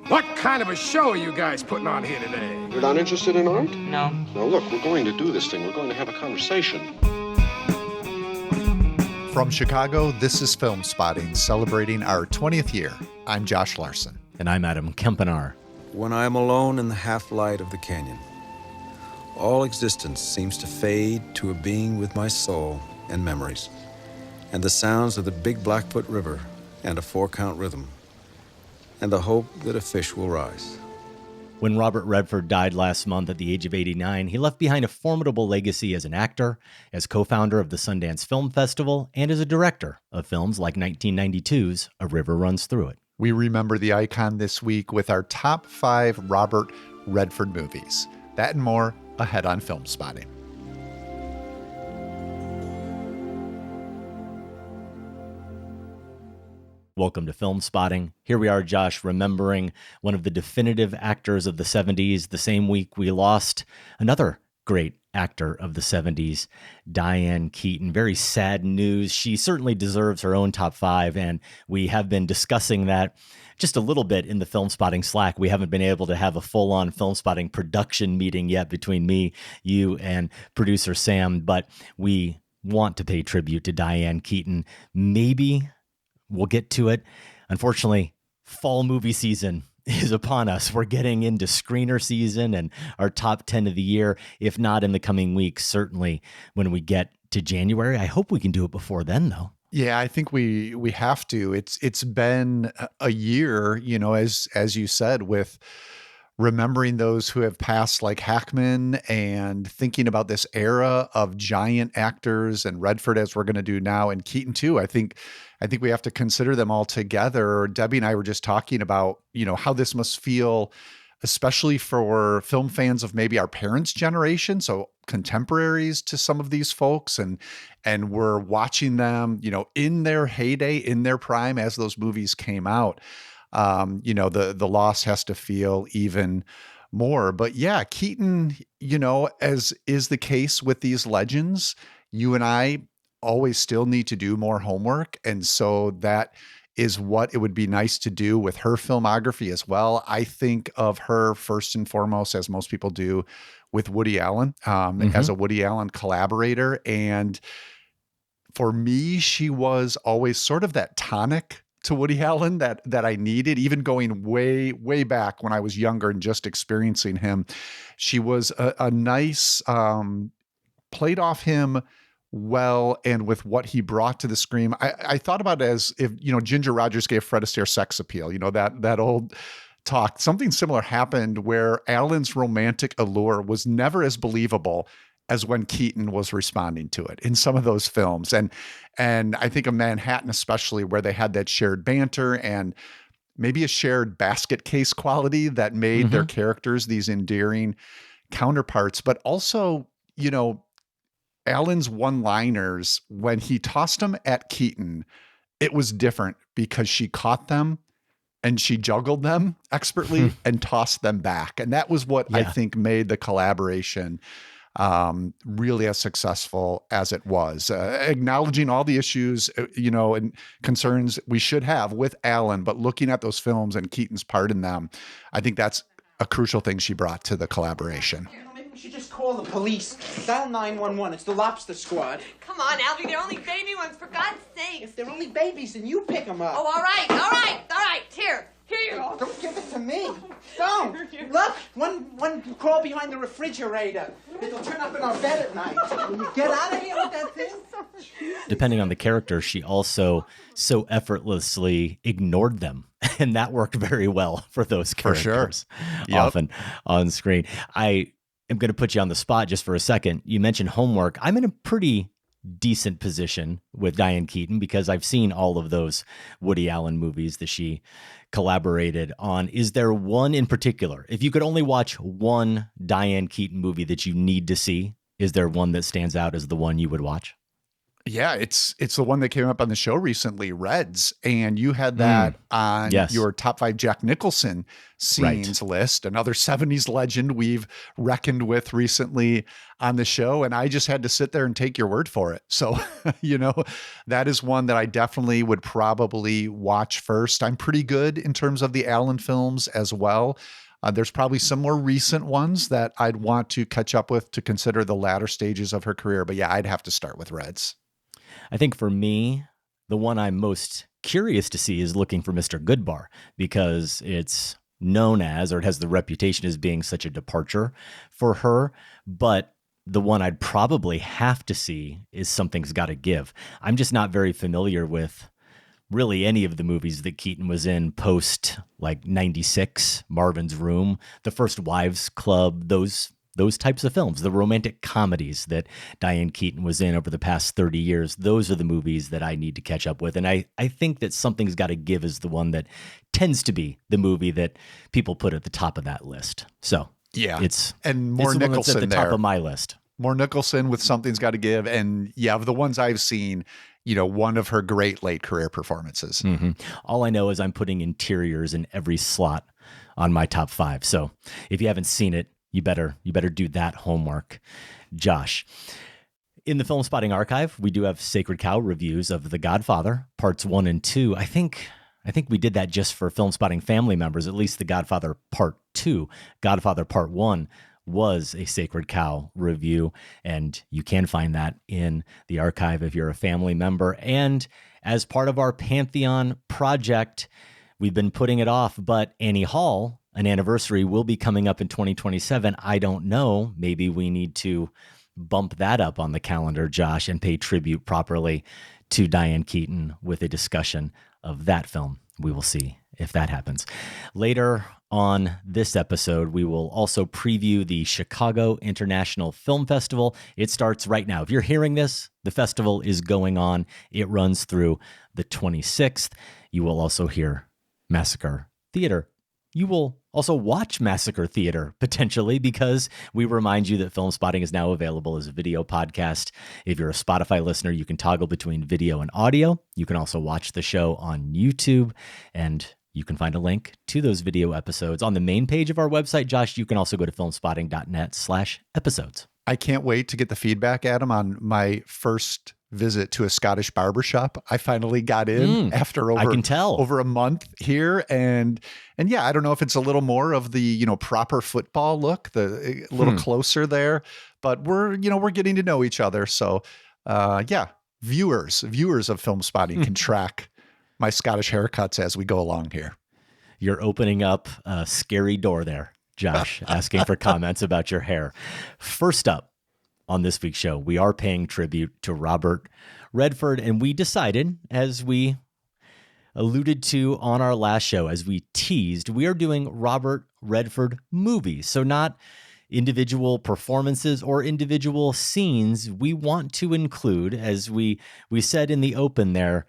What kind of a show are you guys putting on here today? You're not interested in art? No. Well, look, we're going to do this thing. We're going to have a conversation. From Chicago, this is Film Spotting, celebrating our 20th year. I'm Josh Larson. And I'm Adam Kempenaar. When I am alone in the half-light of the canyon, all existence seems to fade to a being with my soul and memories, and the sounds of the Big Blackfoot River and a 4-count rhythm, and the hope that a fish will rise. When Robert Redford died last month at the age of 89, he left behind a formidable legacy as an actor, as co-founder of the Sundance Film Festival, and as a director of films like 1992's A River Runs Through It. We remember the icon this week with our top 5 Robert Redford movies. That and more ahead on Film Spotting. Welcome to Film Spotting. Here we are, Josh, remembering one of the definitive actors of the 70s. The same week we lost another great actor of the 70s, Diane Keaton. Very sad news. She certainly deserves her own top 5, and we have been discussing that just a little bit in the Film Spotting Slack. We haven't been able to have a full-on Film Spotting production meeting yet between me, you, and producer Sam, but we want to pay tribute to Diane Keaton. Maybe we'll get to it. Unfortunately, fall movie season is upon us. We're getting into screener season and our top 10 of the year, if not in the coming weeks, certainly when we get to January. I hope we can do it before then, though. Yeah, I think we have to. It's been a year, you know, as you said, with remembering those who have passed like Hackman and thinking about this era of giant actors and Redford, as we're going to do now, and Keaton too. I think we have to consider them all together. Debbie and I were just talking about, you know, how this must feel, especially for film fans of maybe our parents' generation. So contemporaries to some of these folks, and we're watching them, you know, in their heyday, in their prime as those movies came out. You know, the loss has to feel even more. But yeah, Keaton, you know, as is the case with these legends, you and I always still need to do more homework. And so that is what it would be nice to do with her filmography as well. I think of her first and foremost, as most people do, with Woody Allen, as a Woody Allen collaborator. And for me, she was always sort of that tonic to Woody Allen that I needed, even going way, way back when I was younger and just experiencing him. She was a nice, played off him well, and with what he brought to the screen. I thought about it as if, you know, Ginger Rogers gave Fred Astaire sex appeal, you know, that old talk. Something similar happened where Allen's romantic allure was never as believable as when Keaton was responding to it in some of those films. And I think of Manhattan, especially, where they had that shared banter and maybe a shared basket case quality that made their characters these endearing counterparts. But also, you know, Allen's one-liners, when he tossed them at Keaton, it was different because she caught them and she juggled them expertly and tossed them back. And that was what I think made the collaboration really as successful as it was, acknowledging all the issues, you know, and concerns we should have with Allen, but looking at those films and Keaton's part in them, I think that's a crucial thing she brought to the collaboration. Maybe we should just call the police. Dial 911. It's the Lobster Squad. Come on, Alfie, they're only baby ones, for God's sake. If they're only babies, then you pick them up. Oh, all right. Here you go. Don't give it to me. Don't. Look, one crawl behind the refrigerator. It'll turn up in our bed at night. Will you get out of here with that thing? Depending on the character, she also so effortlessly ignored them. And that worked very well for those characters. For sure. Often on screen. I am going to put you on the spot just for a second. You mentioned homework. I'm in a pretty decent position with Diane Keaton because I've seen all of those Woody Allen movies that she collaborated on. Is there one in particular, if you could only watch one Diane Keaton movie that you need to see, is there one that stands out as the one you would watch? Yeah, it's the one that came up on the show recently, Reds, and you had that on your top 5 Jack Nicholson scenes list, another 70s legend we've reckoned with recently on the show, and I just had to sit there and take your word for it. So, that is one that I definitely would probably watch first. I'm pretty good in terms of the Allen films as well. There's probably some more recent ones that I'd want to catch up with to consider the latter stages of her career, but yeah, I'd have to start with Reds. I think for me, the one I'm most curious to see is Looking for Mr. Goodbar, because it's known as, or it has the reputation as being such a departure for her. But the one I'd probably have to see is Something's Gotta Give. I'm just not very familiar with really any of the movies that Keaton was in post like 96, Marvin's Room, The First Wives Club, those types of films, the romantic comedies that Diane Keaton was in over the past 30 years. Those are the movies that I need to catch up with. And I think that Something's Gotta Give is the one that tends to be the movie that people put at the top of that list. So yeah, it's more it's Nicholson at the top of my list. More Nicholson with Something's Gotta Give. And yeah, of the ones I've seen, one of her great late career performances. Mm-hmm. All I know is I'm putting interiors in every slot on my top 5. So if you haven't seen it, you better do that homework. Josh, in the Film Spotting archive, we do have Sacred Cow reviews of The Godfather, parts 1 and 2. I think we did that just for Film Spotting family members, at least The Godfather Part 2. Godfather Part 1 was a Sacred Cow review, and you can find that in the archive if you're a family member. And as part of our Pantheon project, we've been putting it off, but Annie Hall, an anniversary, will be coming up in 2027. I don't know. Maybe we need to bump that up on the calendar, Josh, and pay tribute properly to Diane Keaton with a discussion of that film. We will see if that happens. Later on this episode, we will also preview the Chicago International Film Festival. It starts right now. If you're hearing this, the festival is going on. It runs through the 26th. You will also hear Massacre Theatre. You will also watch Massacre Theatre, potentially, because we remind you that Film Spotting is now available as a video podcast. If you're a Spotify listener, you can toggle between video and audio. You can also watch the show on YouTube, and you can find a link to those video episodes on the main page of our website. Josh, you can also go to filmspotting.net/episodes. I can't wait to get the feedback, Adam, on my first visit to a Scottish barbershop. I finally got in after over a month here. And yeah, I don't know if it's a little more of the, proper football look, a little closer there, but we're getting to know each other. So yeah, viewers of Film Spotting can track my Scottish haircuts as we go along here. You're opening up a scary door there, Josh, asking for comments about your hair. First up, on this week's show, we are paying tribute to Robert Redford, and we decided, as we alluded to on our last show, as we teased, we are doing Robert Redford movies. So not individual performances or individual scenes. We want to include, as we said in the open there,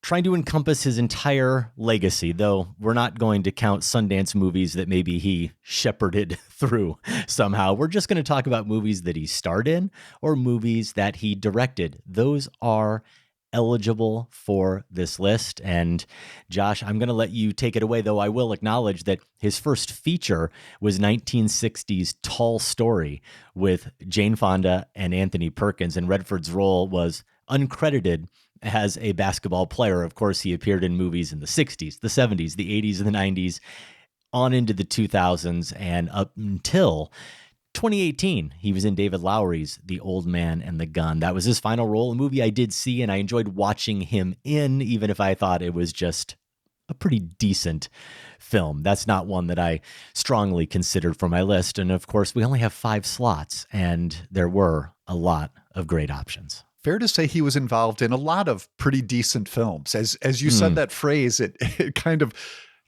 trying to encompass his entire legacy, though we're not going to count Sundance movies that maybe he shepherded through somehow. We're just going to talk about movies that he starred in or movies that he directed. Those are eligible for this list. And Josh, I'm going to let you take it away, though I will acknowledge that his first feature was 1960's Tall Story with Jane Fonda and Anthony Perkins, and Redford's role was uncredited as a basketball player. Of course, he appeared in movies in the 60s, the 70s, the 80s, and the 90s, on into the 2000s, and up until 2018, he was in David Lowery's The Old Man and the Gun. That was his final role, a movie I did see, and I enjoyed watching him in, even if I thought it was just a pretty decent film. That's not one that I strongly considered for my list. And of course, we only have 5 slots, and there were a lot of great options. Fair to say he was involved in a lot of pretty decent films. As you said that phrase, it kind of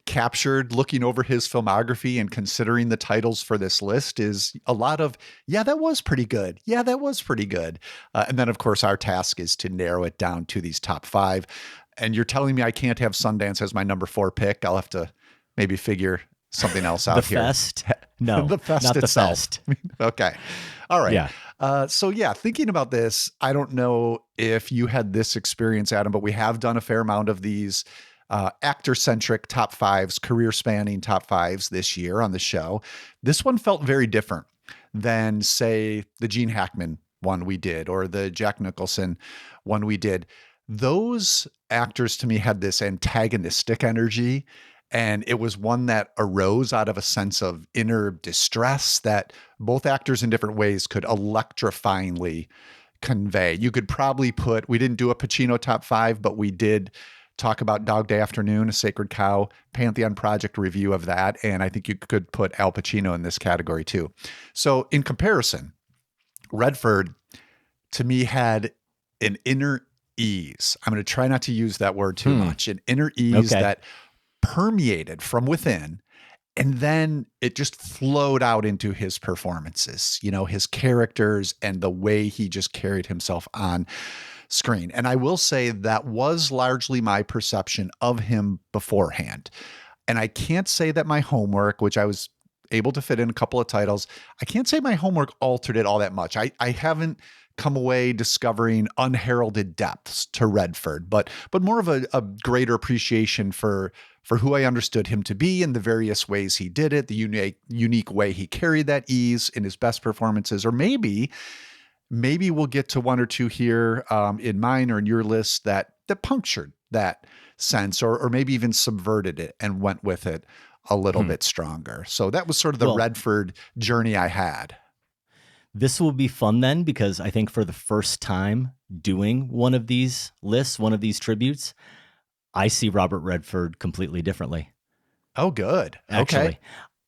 captured, looking over his filmography and considering the titles for this list, is a lot of, yeah, that was pretty good. Yeah, that was pretty good. And then, of course, our task is to narrow it down to these top 5. And you're telling me I can't have Sundance as my number 4 pick. I'll have to maybe figure something else out the here. Fest? No, the Fest not itself. The Fest. Okay. All right. Yeah. So yeah, thinking about this, I don't know if you had this experience, Adam, but we have done a fair amount of these actor-centric top fives, career-spanning top fives this year on the show. This one felt very different than, say, the Gene Hackman one we did or the Jack Nicholson one we did. Those actors to me had this antagonistic energy, and it was one that arose out of a sense of inner distress that both actors in different ways could electrifyingly convey. You could probably put, we didn't do a Pacino top five, but we did talk about Dog Day Afternoon, A Sacred Cow, Pantheon Project review of that. And I think you could put Al Pacino in this category too. So in comparison, Redford to me had an inner ease. I'm going to try not to use that word too much. An inner ease that permeated from within. And then it just flowed out into his performances, you know, his characters and the way he just carried himself on screen. And I will say that was largely my perception of him beforehand. And I can't say that my homework, which I was able to fit in a couple of titles, I can't say my homework altered it all that much. I haven't come away discovering unheralded depths to Redford, but more of a greater appreciation for who I understood him to be and the various ways he did it, the unique way he carried that ease in his best performances. Or maybe we'll get to one or two here in mine or in your list that punctured that sense or maybe even subverted it and went with it a little bit stronger. So that was sort of the Redford journey I had. This will be fun then, because I think for the first time doing one of these lists, one of these tributes, I see Robert Redford completely differently. Oh, good. Actually,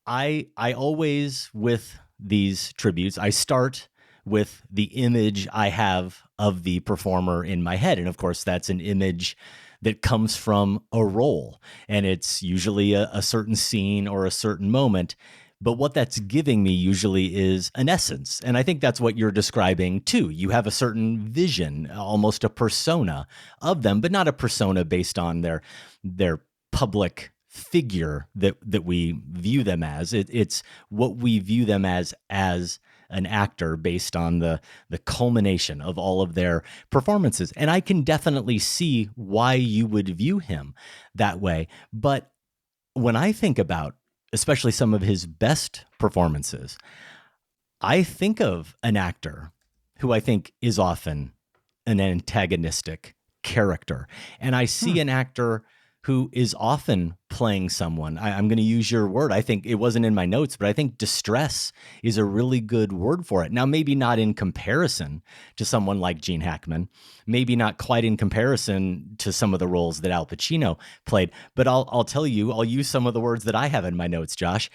I always, with these tributes, I start with the image I have of the performer in my head. And of course, that's an image that comes from a role. And it's usually a certain scene or a certain moment. But what that's giving me usually is an essence. And I think that's what you're describing too. You have a certain vision, almost a persona of them, but not a persona based on their public figure that we view them as. It's what we view them as an actor based on the culmination of all of their performances. And I can definitely see why you would view him that way. But when I think about especially some of his best performances, I think of an actor who I think is often an antagonistic character. And I see an actor who is often playing someone. I'm going to use your word. I think it wasn't in my notes, but I think distress is a really good word for it. Now, maybe not in comparison to someone like Gene Hackman, maybe not quite in comparison to some of the roles that Al Pacino played, but I'll tell you, I'll use some of the words that I have in my notes, Josh.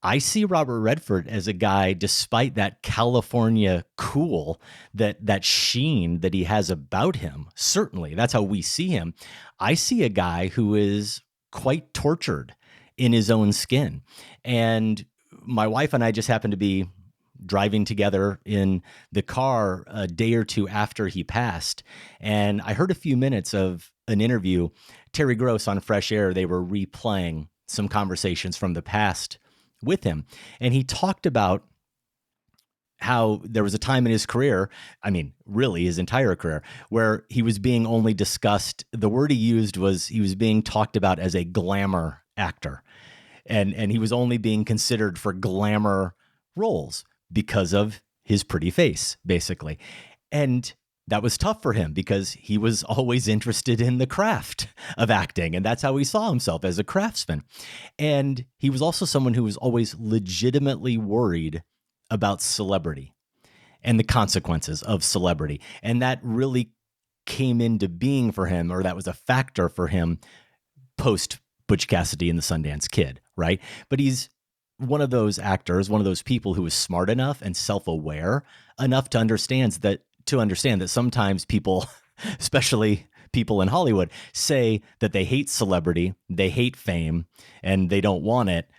I see Robert Redford as a guy, despite that California cool, that sheen that he has about him. Certainly, that's how we see him. I see a guy who is quite tortured in his own skin. And my wife and I just happened to be driving together in the car a day or two after he passed. And I heard a few minutes of an interview. Terry Gross on Fresh Air, they were replaying some conversations from the past with him. And he talked about how there was a time in his career, I mean, really his entire career, where he was being only discussed. The word he used was he was being talked about as a glamour actor. And he was only being considered for glamour roles because of his pretty face, basically. And that was tough for him because he was always interested in the craft of acting. And that's how he saw himself, as a craftsman. And he was also someone who was always legitimately worried about celebrity and the consequences of celebrity. And that really came into being for him, or that was a factor for him post Butch Cassidy and the Sundance Kid, right? But he's one of those actors, one of those people who is smart enough and self-aware enough to understand that sometimes people, especially people in Hollywood, say that they hate celebrity, they hate fame, and they don't want it,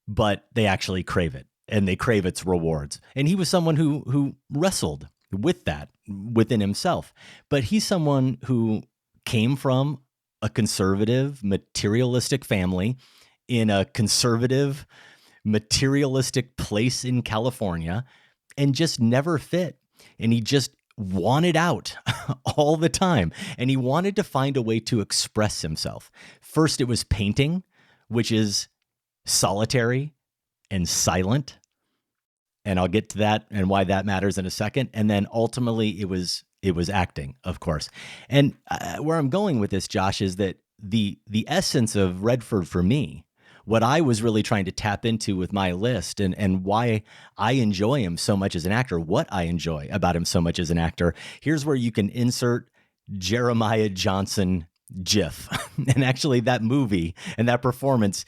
but they actually crave it, and they crave its rewards. And he was someone who wrestled with that within himself. But he's someone who came from a conservative, materialistic family in a conservative, materialistic place in California, and just never fit and he just wanted out all the time. And he wanted to find a way to express himself. First, it was painting, which is solitary and silent. And I'll get to that and why that matters in a second. And then ultimately it was acting, of course. And where I'm going with this, Josh, is that the essence of Redford for me, what I was really trying to tap into with my list and why I enjoy him so much as an actor, what I enjoy about him so much as an actor, here's where you can insert Jeremiah Johnson GIF. And actually that movie and that performance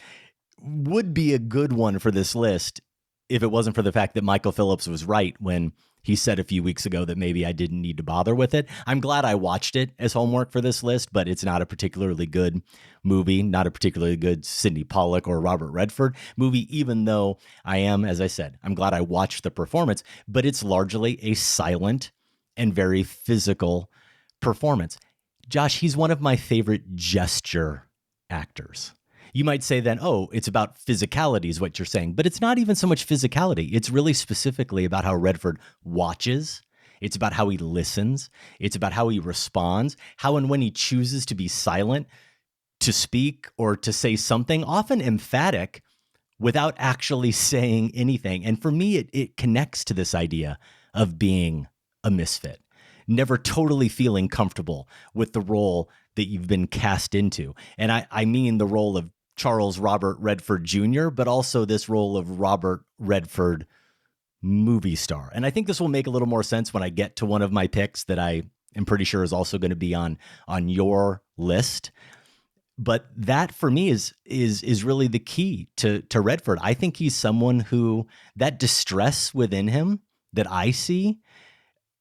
would be a good one for this list if it wasn't for the fact that Michael Phillips was right when he said a few weeks ago that maybe I didn't need to bother with it. I'm glad I watched it as homework for this list, but it's not a particularly good movie, not a particularly good Sidney Pollack or Robert Redford movie, even though I am, as I said, I'm glad I watched the performance, but it's largely a silent and very physical performance. Josh, he's one of my favorite gesture actors. You might say then, oh, it's about physicality is what you're saying, but it's not even so much physicality. It's really specifically about how Redford watches. It's about how he listens. It's about how he responds, how and when he chooses to be silent, to speak or to say something, often emphatic, without actually saying anything. And for me, it connects to this idea of being a misfit, never totally feeling comfortable with the role that you've been cast into. And I mean the role of Charles Robert Redford Jr., but also this role of Robert Redford movie star. And I think this will make a little more sense when I get to one of my picks that I am pretty sure is also going to be on your list. But that for me is really the key to Redford. I think he's someone who, that distress within him that I see,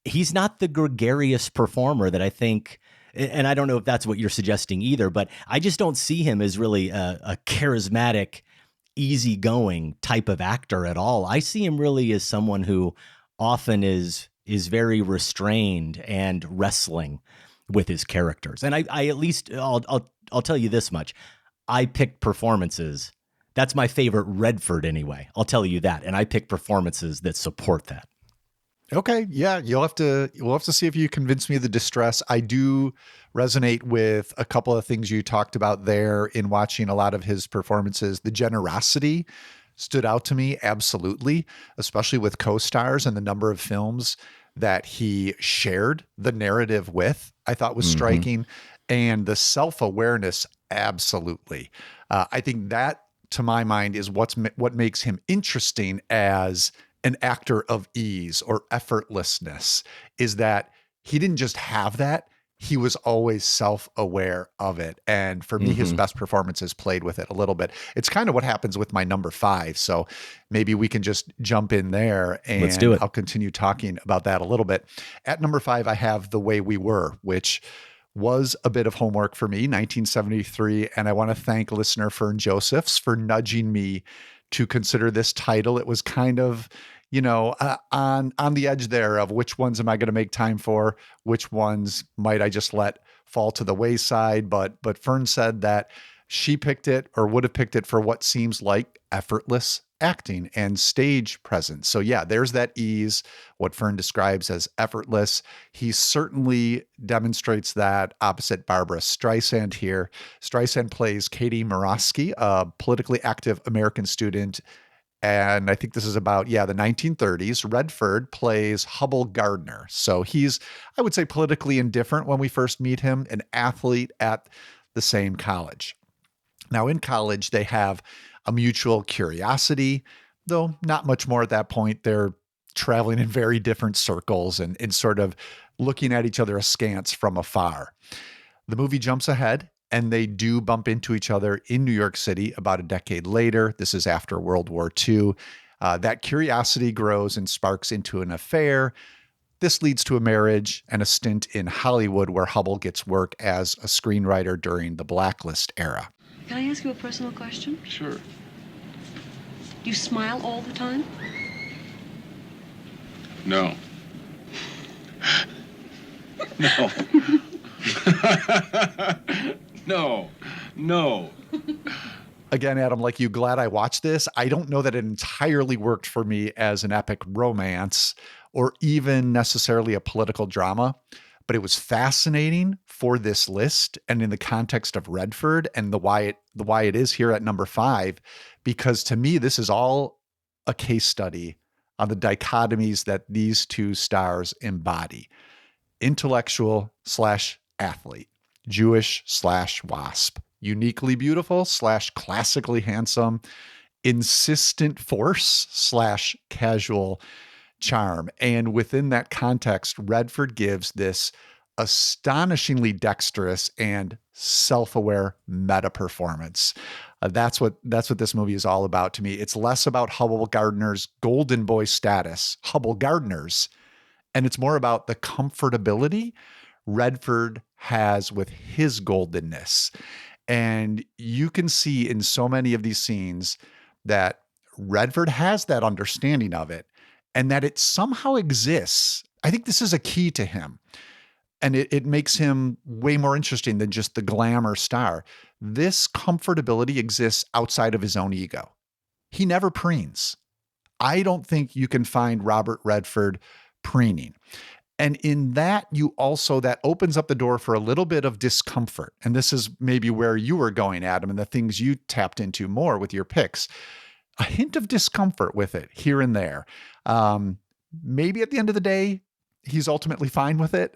he's not the gregarious performer that I think, and I don't know if that's what you're suggesting either, but I just don't see him as really a charismatic, easygoing type of actor at all. I see him really as someone who often is very restrained and wrestling with his characters. And I at least, I'll tell you this much. I picked performances. That's my favorite Redford anyway. I'll tell you that. And I pick performances that support that. Okay, yeah, we'll have to see if you convince me of the distress. I do resonate with a couple of things you talked about there in watching a lot of his performances. The generosity stood out to me, absolutely, especially with co-stars and the number of films that he shared the narrative with, I thought was striking. And the self-awareness, absolutely. I think that, to my mind, is what makes him interesting as an actor of ease or effortlessness, is that he didn't just have that, he was always self-aware of it. And for me, his best performances played with it a little bit. It's kind of what happens with my number 5. So maybe we can just jump in there and let's do it. I'll continue talking about that a little bit. At number 5, I have The Way We Were, which was a bit of homework for me, 1973. And I want to thank listener Fern Josephs for nudging me to consider this title. It was kind of, on the edge there of which ones am I going to make time for, which ones might I just let fall to the wayside. But Fern said that she picked it or would have picked it for what seems like effortless acting and stage presence. So yeah, there's that ease, what Fern describes as effortless. He certainly demonstrates that opposite Barbara Streisand here. Streisand plays Katie Morosky, a politically active American student. And I think this is about, the 1930s. Redford plays Hubble Gardner. So he's, I would say, politically indifferent when we first meet him, an athlete at the same college. Now in college, they have a mutual curiosity, though not much more at that point. They're traveling in very different circles and sort of looking at each other askance from afar. The movie jumps ahead and they do bump into each other in New York City about a decade later. This is after World War II. That curiosity grows and sparks into an affair. This leads to a marriage and a stint in Hollywood where Hubble gets work as a screenwriter during the Blacklist era. Can I ask you a personal question? Sure. Do you smile all the time? No. No. No. Again, Adam, like you, glad I watched this. I don't know that it entirely worked for me as an epic romance or even necessarily a political drama, but it was fascinating for this list and in the context of Redford and the why it is here at number 5, because to me, this is all a case study on the dichotomies that these two stars embody: intellectual / athlete, Jewish / WASP, uniquely beautiful / classically handsome, insistent force / casual charm. And within that context, Redford gives this astonishingly dexterous and self-aware meta performance. That's what this movie is all about to me. It's less about Hubble Gardner's golden boy status, Hubble Gardner's, and it's more about the comfortability Redford has with his goldenness. And you can see in so many of these scenes that Redford has that understanding of it and that it somehow exists. I think this is a key to him. And it makes him way more interesting than just the glamour star. This comfortability exists outside of his own ego. He never preens. I don't think you can find Robert Redford preening. And in that, that opens up the door for a little bit of discomfort. And this is maybe where you were going, Adam, and the things you tapped into more with your picks. A hint of discomfort with it here and there. Maybe at the end of the day, he's ultimately fine with it.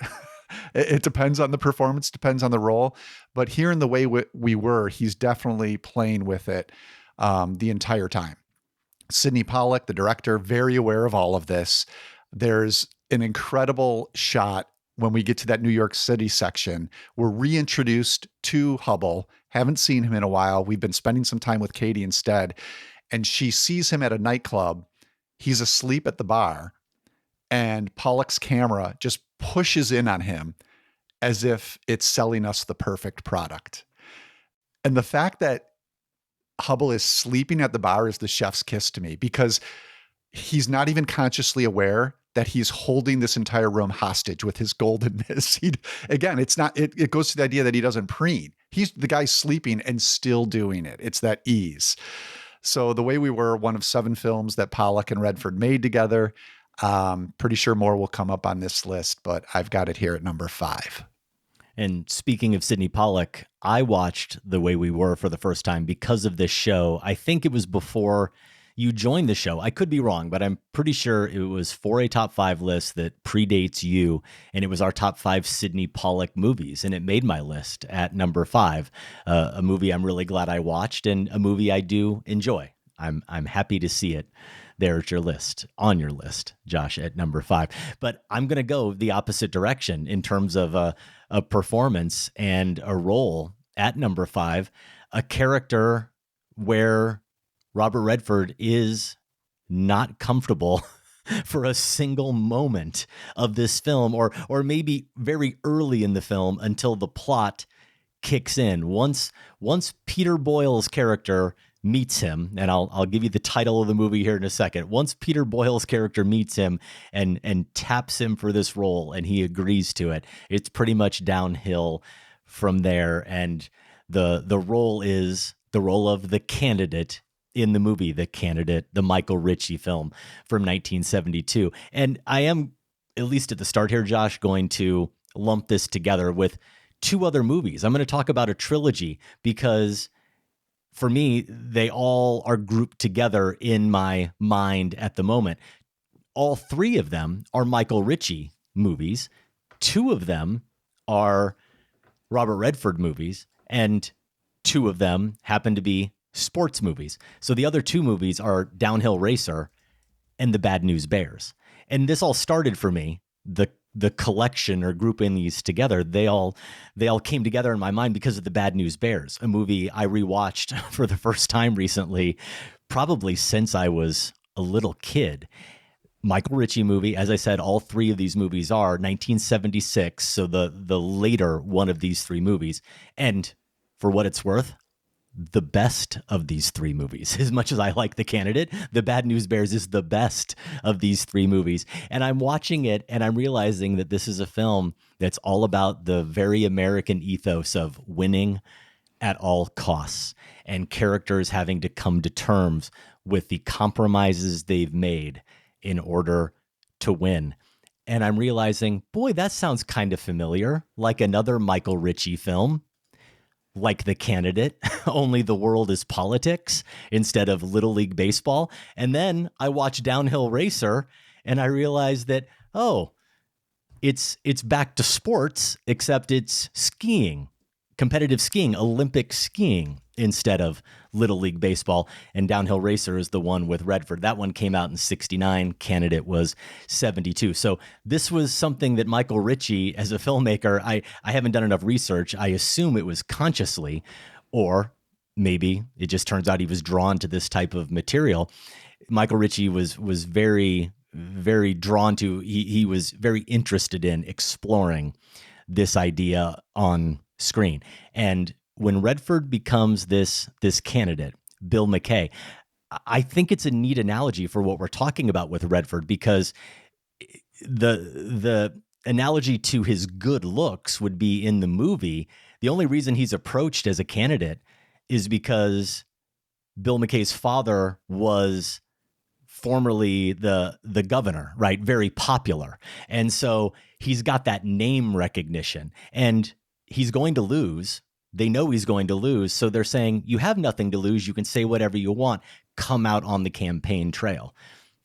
It depends on the performance, depends on the role. But here in the way we were, he's definitely playing with it the entire time. Sidney Pollack, the director, very aware of all of this. There's an incredible shot when we get to that New York City section. We're reintroduced to Hubble. Haven't seen him in a while. We've been spending some time with Katie instead. And she sees him at a nightclub. He's asleep at the bar. And Pollack's camera just pushes in on him as if it's selling us the perfect product. And the fact that Hubble is sleeping at the bar is the chef's kiss to me, because he's not even consciously aware that he's holding this entire room hostage with his goldenness. It goes to the idea that he doesn't preen. He's the guy sleeping and still doing it. It's that ease. So The Way We Were, one of 7 films that Pollack and Redford made together. Pretty sure more will come up on this list, but I've got it here at number 5. And speaking of Sidney Pollack, I watched The Way We Were for the first time because of this show. I think it was before you joined the show. I could be wrong, but I'm pretty sure it was for a top 5 list that predates you, and it was our top 5 Sidney Pollack movies, and it made my list at number 5. A movie I'm really glad I watched, and a movie I do enjoy. I'm happy to see it there at your list, on your list, Josh, at number 5. But I'm going to go the opposite direction in terms of a performance and a role at number 5, a character where Robert Redford is not comfortable for a single moment of this film, or maybe very early in the film until the plot kicks in. Once Peter Boyle's character meets him, and I'll give you the title of the movie here in a second. Once Peter Boyle's character meets him and taps him for this role and he agrees to it, it's pretty much downhill from there. And the role is the role of the candidate in the movie, The Candidate, the Michael Ritchie film from 1972. And I am, at least at the start here, Josh, going to lump this together with 2 other movies. I'm going to talk about a trilogy because for me, they all are grouped together in my mind at the moment. All 3 of them are Michael Ritchie movies. 2 of them are Robert Redford movies, and 2 of them happen to be sports movies. So the other 2 movies are Downhill Racer and The Bad News Bears. And this all started for me, the collection or grouping these together, they all came together in my mind because of The Bad News Bears, a movie I rewatched for the first time recently, probably since I was a little kid. Michael Ritchie movie, as I said, all 3 of these movies are 1976, so the later one of these 3 movies. And for what it's worth, the best of these 3 movies. As much as I like The Candidate, The Bad News Bears is the best of these 3 movies. And I'm watching it and I'm realizing that this is a film that's all about the very American ethos of winning at all costs, and characters having to come to terms with the compromises they've made in order to win. And I'm realizing, boy, that sounds kind of familiar, like another Michael Ritchie film, like The Candidate, only the world is politics instead of Little League Baseball. And then I watched Downhill Racer and I realized that, oh, it's back to sports, except it's skiing, competitive skiing, Olympic skiing instead of Little League Baseball. And Downhill Racer is the one with Redford. That one came out in 1969. Candidate was 1972. So this was something that Michael Ritchie, as a filmmaker, I haven't done enough research. I assume it was consciously, or maybe it just turns out he was drawn to this type of material. Michael Ritchie was very, very drawn to, he was very interested in exploring this idea on screen. And when Redford becomes this candidate, Bill McKay, I think it's a neat analogy for what we're talking about with Redford, because the analogy to his good looks would be in the movie. The only reason he's approached as a candidate is because Bill McKay's father was formerly the governor, right? Very popular. And so he's got that name recognition, and he's going to lose. They know he's going to lose. So they're saying, you have nothing to lose. You can say whatever you want. Come out on the campaign trail.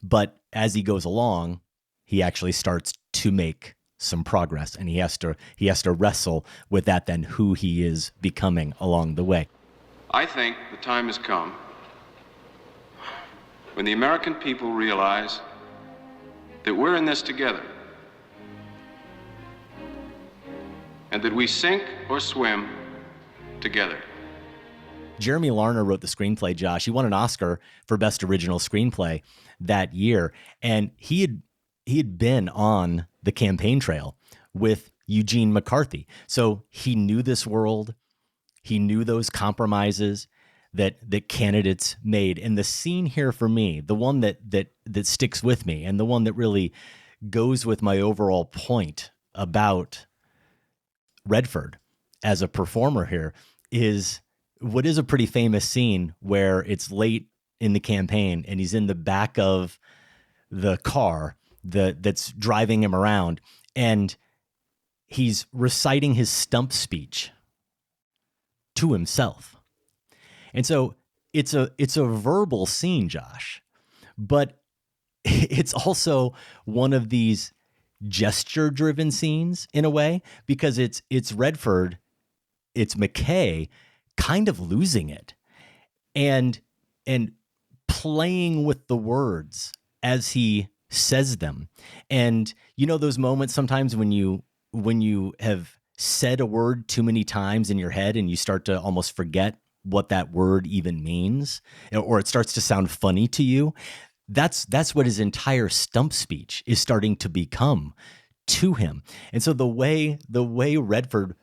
But as he goes along, he actually starts to make some progress, and he has to wrestle with that, then who he is becoming along the way. I think the time has come when the American people realize that we're in this together, and that we sink or swim together. Jeremy Larner wrote the screenplay, Josh. He won an Oscar for Best Original Screenplay that year, and he had been on the campaign trail with Eugene McCarthy. So he knew this world. He knew those compromises that candidates made. And the scene here for me, the one that sticks with me, and the one that really goes with my overall point about Redford as a performer here, is what is a pretty famous scene where it's late in the campaign and he's in the back of the car that's driving him around, and he's reciting his stump speech to himself. And so it's a verbal scene, Josh, but it's also one of these gesture-driven scenes in a way, because it's Redford, it's McKay kind of losing it and playing with the words as he says them. And you know those moments sometimes when you have said a word too many times in your head and you start to almost forget what that word even means, or it starts to sound funny to you. That's what his entire stump speech is starting to become to him. And so the way Redford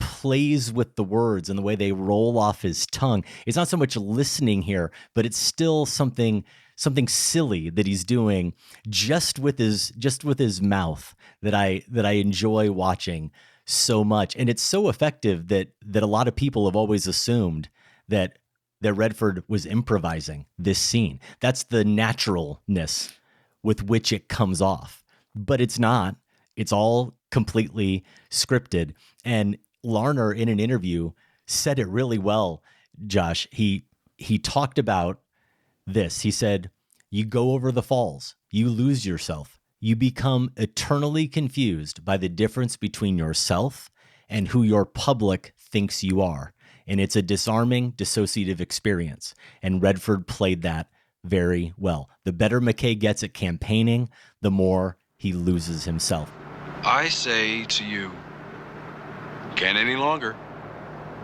plays with the words and the way they roll off his tongue, it's not so much listening here, but it's still something silly that he's doing just with his mouth that I enjoy watching so much. And it's so effective that a lot of people have always assumed that Redford was improvising this scene. That's the naturalness with which it comes off. But it's not. It's all completely scripted. And Larner, in an interview, said it really well, Josh. He talked about this. He said, you go over the falls, you lose yourself, you become eternally confused by the difference between yourself and who your public thinks you are. And it's a disarming, dissociative experience. And Redford played that very well. The better McKay gets at campaigning, the more he loses himself. I say to you, can't any longer.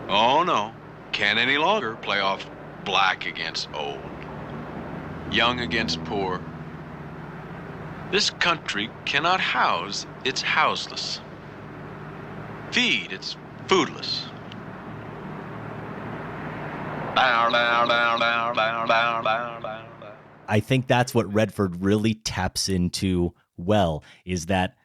Oh no, can't any longer play off black against old, young against poor. This country cannot house its houseless, feed its foodless. I think that's what Redford really taps into well, is that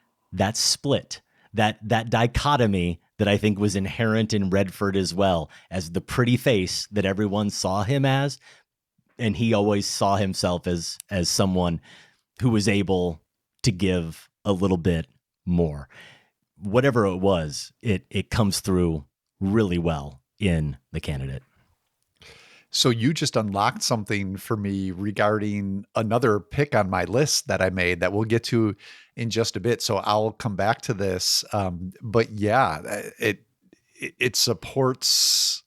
split, that dichotomy that I think was inherent in Redford as well, as the pretty face that everyone saw him as. And he always saw himself as someone who was able to give a little bit more. Whatever it was, it comes through really well in The Candidate. So you just unlocked something for me regarding another pick on my list that I made that we'll get to in just a bit. So I'll come back to this. But yeah, it supports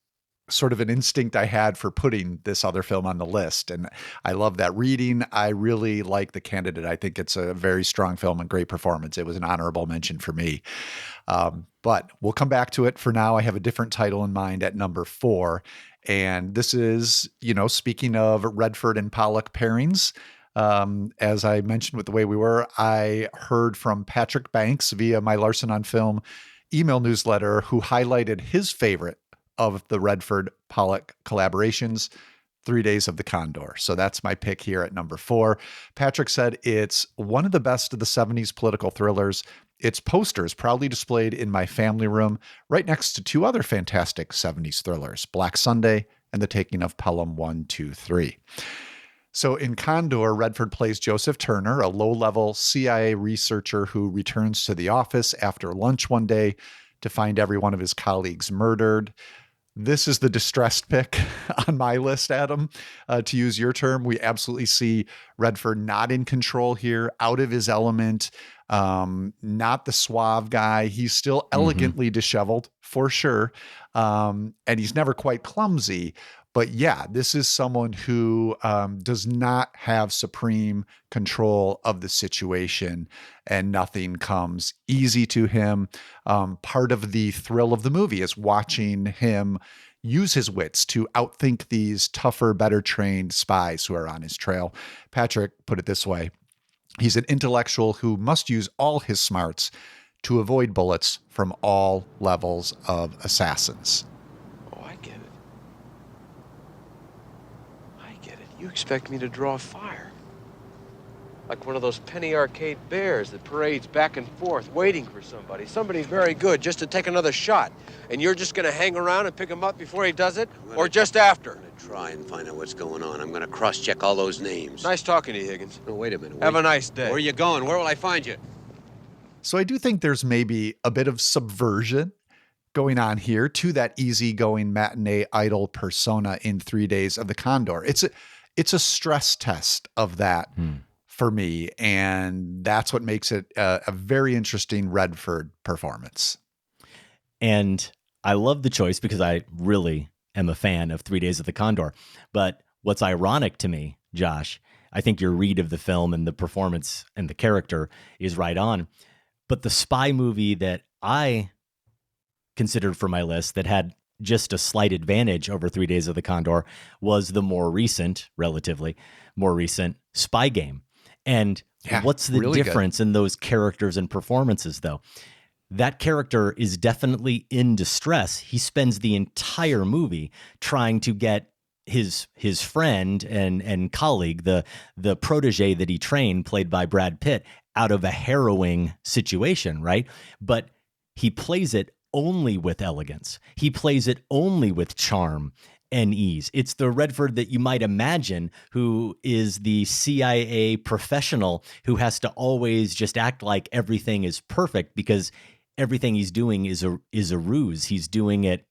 sort of an instinct I had for putting this other film on the list. And I love that reading. I really like The Candidate. I think it's a very strong film and great performance. It was an honorable mention for me. But we'll come back to it. For now, I have a different title in mind at number 4. And this is, speaking of Redford and Pollock pairings, as I mentioned with The Way We Were, I heard from Patrick Banks via my Larson on Film email newsletter, who highlighted his favorite of the Redford Pollock collaborations, 3 Days of the Condor. So that's my pick here at number 4. Patrick said it's one of the best of the 70s political thrillers. Its poster is proudly displayed in my family room, right next to 2 other fantastic 70s thrillers, Black Sunday and The Taking of Pelham 1, 2, 3. So in Condor, Redford plays Joseph Turner, a low-level CIA researcher who returns to the office after lunch one day to find every one of his colleagues murdered. This is the distressed pick on my list, Adam. To use your term, we absolutely see Redford not in control here, out of his element, not the suave guy. He's still elegantly disheveled, for sure, and he's never quite clumsy. But yeah, this is someone who does not have supreme control of the situation, and nothing comes easy to him. Part of the thrill of the movie is watching him use his wits to outthink these tougher, better trained spies who are on his trail. Patrick put it this way: he's an intellectual who must use all his smarts to avoid bullets from all levels of assassins. You expect me to draw fire. Like one of those penny arcade bears that parades back and forth waiting for somebody. Somebody very good just to take another shot. And you're just gonna hang around and pick him up before he does it? Or just after? I'm gonna try and find out what's going on. I'm gonna cross-check all those names. Nice talking to you, Higgins. Oh, wait a minute. Have a nice day. Where are you going? Where will I find you? So I do think there's maybe a bit of subversion going on here to that easygoing matinee idol persona in 3 Days of the Condor. It's a stress test of that for me, and that's what makes it a very interesting Redford performance. And I love the choice because I really am a fan of 3 Days of the Condor. But what's ironic to me, Josh, I think your read of the film and the performance and the character is right on. But the spy movie that I considered for my list that had just a slight advantage over 3 Days of the Condor was the relatively more recent Spy Game. And what's the really difference in those characters and performances, though? That character is definitely in distress. He spends the entire movie trying to get his friend and colleague, the protege that he trained, played by Brad Pitt, out of a harrowing situation, right? But he plays it only with elegance. He plays it only with charm and ease. It's the Redford that you might imagine, who is the CIA professional who has to always just act like everything is perfect because everything he's doing is a ruse. He's doing it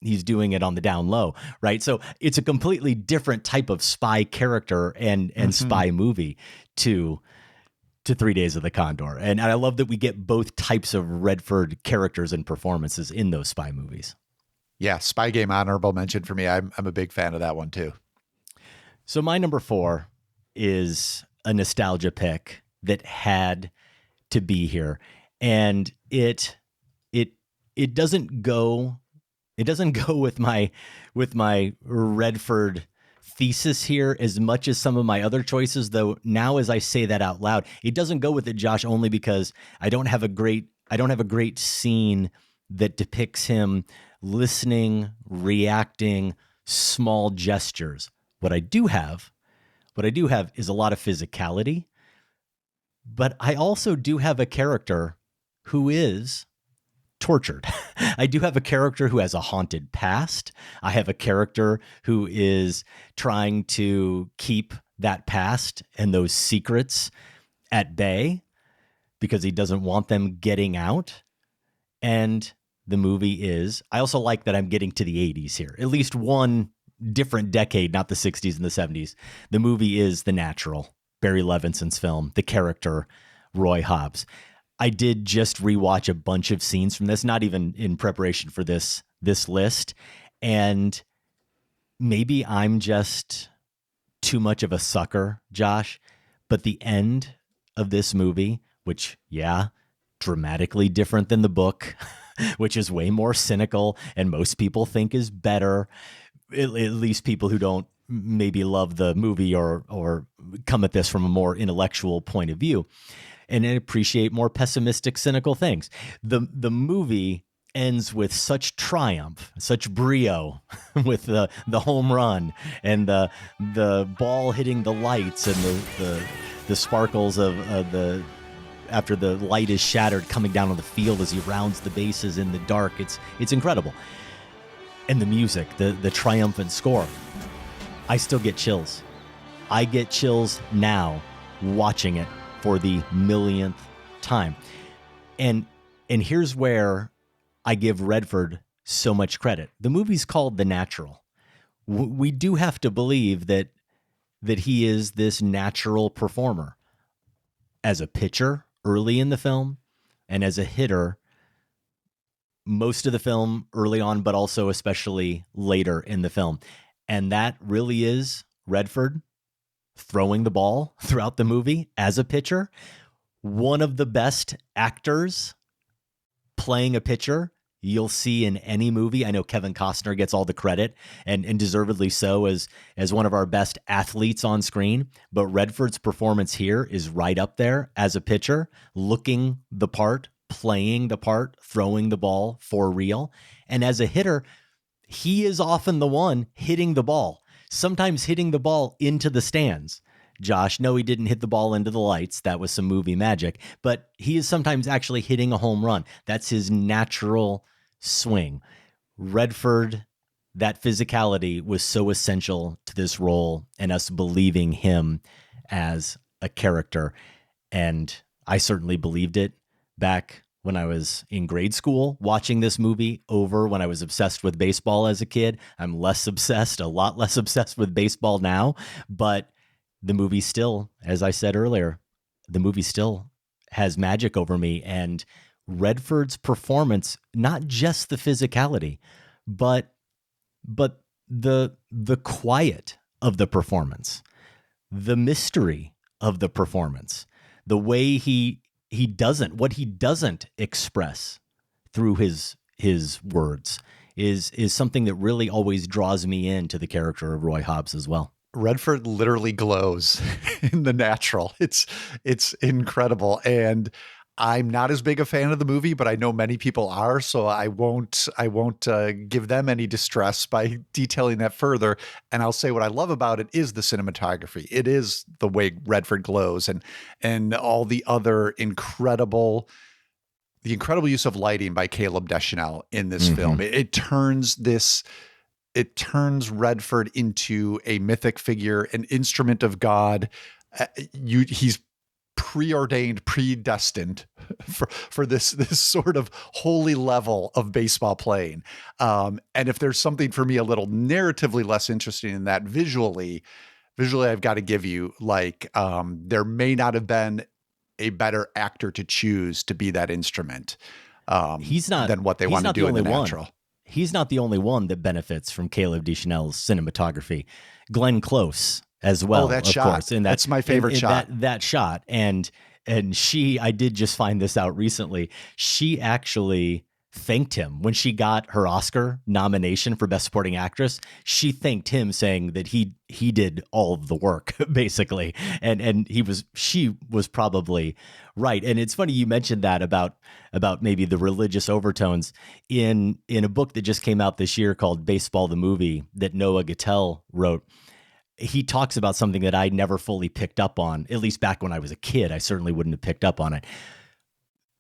on the down low, right? So it's a completely different type of spy character and spy movie to 3 Days of the Condor. And I love that we get both types of Redford characters and performances in those spy movies. Yeah, Spy Game, honorable mention for me. I'm a big fan of that one too. So my number 4 is a nostalgia pick that had to be here. And it doesn't go with my Redford thesis here as much as some of my other choices, though. Now, as I say that out loud, it doesn't go with it, Josh, only because I don't have a great scene that depicts him listening, reacting, small gestures. What I do have is a lot of tortured. I do have a character who has a haunted past. I have a character who is trying to keep that past and those secrets at bay because he doesn't want them getting out. And the movie is, I also like that I'm getting to the 80s here, at least one different decade, not the 60s and the 70s. The movie is The Natural, Barry Levinson's film, the character Roy Hobbs. I did just rewatch a bunch of scenes from this, not even in preparation for this list. And maybe I'm just too much of a sucker, Josh, but the end of this movie, which, yeah, dramatically different than the book, which is way more cynical and most people think is better, at least people who don't maybe love the movie or come at this from a more intellectual point of view and appreciate more pessimistic, cynical things. The movie ends with such triumph, such brio, with the home run and the ball hitting the lights and the sparkles of the after the light is shattered coming down on the field as he rounds the bases in the dark. It's incredible. And the music, the triumphant score. I still get chills. I get chills now watching it for the millionth time. And here's where I give Redford so much credit. The movie's called The Natural. We do have to believe that he is this natural performer. As a pitcher early in the film and as a hitter most of the film early on, but also especially later in the film. And that really is Redford throwing the ball throughout the movie as a pitcher. One of the best actors playing a pitcher you'll see in any movie. I know Kevin Costner gets all the credit and deservedly so as one of our best athletes on screen. But Redford's performance here is right up there as a pitcher, looking the part, playing the part, throwing the ball for real. And as a hitter, he is often the one hitting the ball, sometimes hitting the ball into the stands. Josh, no, he didn't hit the ball into the lights. That was some movie magic. But he is sometimes actually hitting a home run. That's his natural swing. Redford, that physicality was so essential to this role and us believing him as a character. And I certainly believed it back when I was in grade school watching this movie over when I was obsessed with baseball as a kid. I'm less obsessed, a lot less obsessed with baseball now, but the movie still, as I said earlier, the movie still has magic over me. And Redford's performance, not just the physicality, but the quiet of the performance, the mystery of the performance, the way what he doesn't express through his words is something that really always draws me into the character of Roy Hobbs as well. Redford literally glows in The Natural. It's incredible. And I'm not as big a fan of the movie, but I know many people are, so I won't give them any distress by detailing that further. And I'll say what I love about it is the cinematography. It is the way Redford glows and all the other incredible use of lighting by Caleb Deschanel in this film. It turns Redford into a mythic figure, an instrument of God. He's preordained, predestined for this sort of holy level of baseball playing. And if there's something for me a little narratively less interesting in that visually, I've got to give you there may not have been a better actor to choose to be that instrument. Than what they want to do in The Natural. He's not the only one that benefits from Caleb Deschanel's cinematography. Glenn Close as well. Oh, that shot. Course, that's my favorite shot. That shot. And I did just find this out recently. She actually thanked him when she got her Oscar nomination for Best Supporting Actress. She thanked him, saying that he did all of the work basically, and she was probably right. And it's funny you mentioned that about maybe the religious overtones in a book that just came out this year called Baseball the Movie that Noah Gattel wrote. He talks about something that I never fully picked up on, at least back when I was a kid. I certainly wouldn't have picked up on it.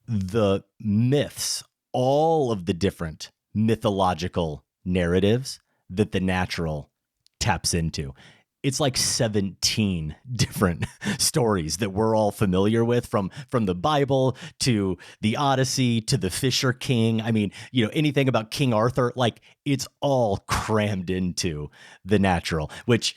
The myths all of the different mythological narratives that The Natural taps into. It's like 17 different stories that we're all familiar with, from the Bible to the Odyssey to the Fisher King. I mean, anything about King Arthur, like it's all crammed into The Natural, which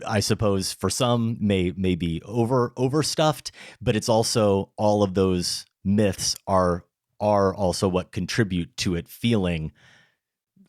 I suppose for some may be overstuffed, but it's also all of those myths are also what contribute to it feeling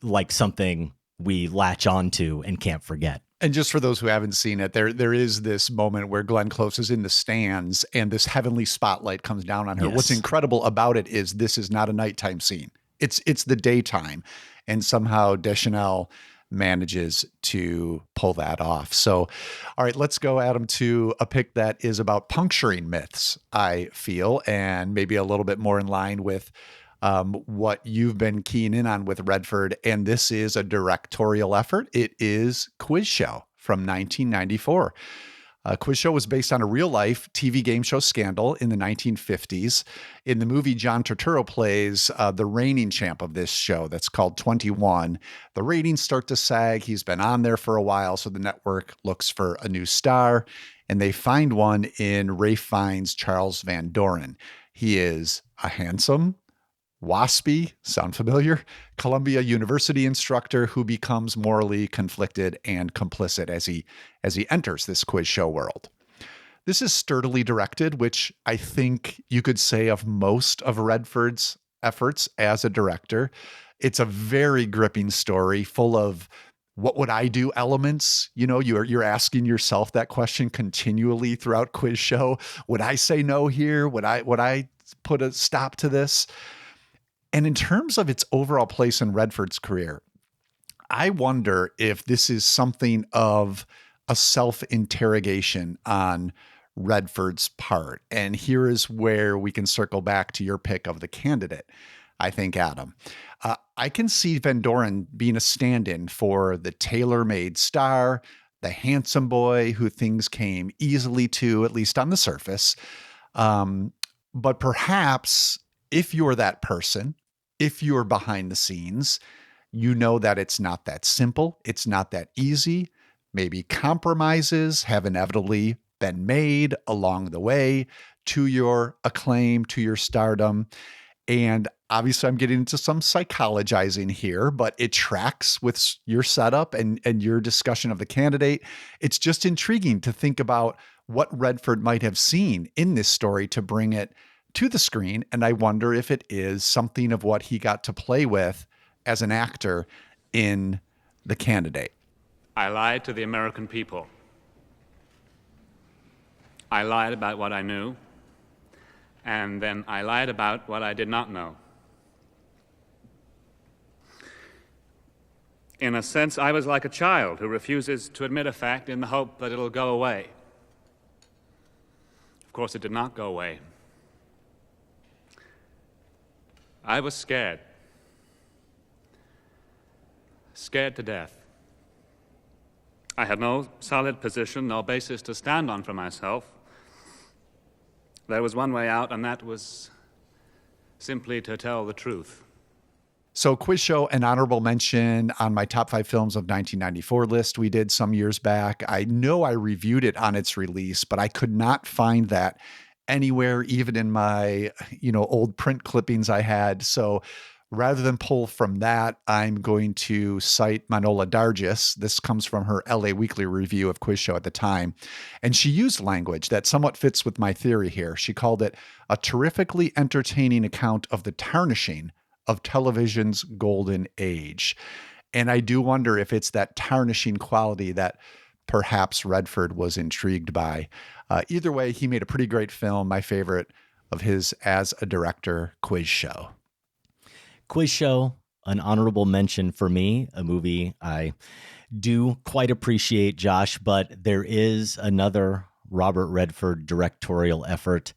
like something we latch onto and can't forget. And just for those who haven't seen it, there is this moment where Glenn Close is in the stands and this heavenly spotlight comes down on her. Yes. What's incredible about it is this is not a nighttime scene. It's the daytime. And somehow Deschanel manages to pull that off. So, all right, let's go, Adam, to a pick that is about puncturing myths, I feel, and maybe a little bit more in line with what you've been keying in on with Redford. And this is a directorial effort. It is Quiz Show from 1994. Quiz Show was based on a real-life TV game show scandal in the 1950s. In the movie, John Turturro plays the reigning champ of this show that's called 21. The ratings start to sag. He's been on there for a while, so the network looks for a new star, and they find one in Ralph Fiennes' Charles Van Doren. He is a handsome, waspy, sound familiar, Columbia University instructor who becomes morally conflicted and complicit as he enters this quiz show world. This is sturdily directed, which I think you could say of most of Redford's efforts as a director. It's a very gripping story full of what would I do elements. You're asking yourself that question continually throughout Quiz Show. Would I say no here? Would I put a stop to this? And in terms of its overall place in Redford's career, I wonder if this is something of a self-interrogation on Redford's part. And here is where we can circle back to your pick of the candidate, I think, Adam. I can see Van Doren being a stand-in for the tailor-made star, the handsome boy who things came easily to, at least on the surface. But perhaps if you're that person, if you're behind the scenes, you know that it's not that simple. It's not that easy. Maybe compromises have inevitably been made along the way to your acclaim, to your stardom. And obviously I'm getting into some psychologizing here, but it tracks with your setup and your discussion of the candidate. It's just intriguing to think about what Redford might have seen in this story to bring it to the screen. And I wonder if it is something of what he got to play with as an actor in The Candidate. I lied to the American people. I lied about what I knew, and then I lied about what I did not know. In a sense, I was like a child who refuses to admit a fact in the hope that it'll go away. Of course, it did not go away. I was scared. Scared to death. I had no solid position, no basis to stand on for myself. There was one way out, and that was simply to tell the truth. So Quiz Show, an honorable mention on my top 5 films of 1994 list we did some years back. I know I reviewed it on its release, but I could not find that anywhere, even in my, old print clippings I had. So rather than pull from that, I'm going to cite Manola Dargis. This comes from her LA Weekly review of Quiz Show at the time. And she used language that somewhat fits with my theory here. She called it a terrifically entertaining account of the tarnishing of television's golden age. And I do wonder if it's that tarnishing quality that perhaps Redford was intrigued by. Either way, he made a pretty great film, my favorite of his as a director, Quiz Show. Quiz Show, an honorable mention for me, a movie I do quite appreciate, Josh, but there is another Robert Redford directorial effort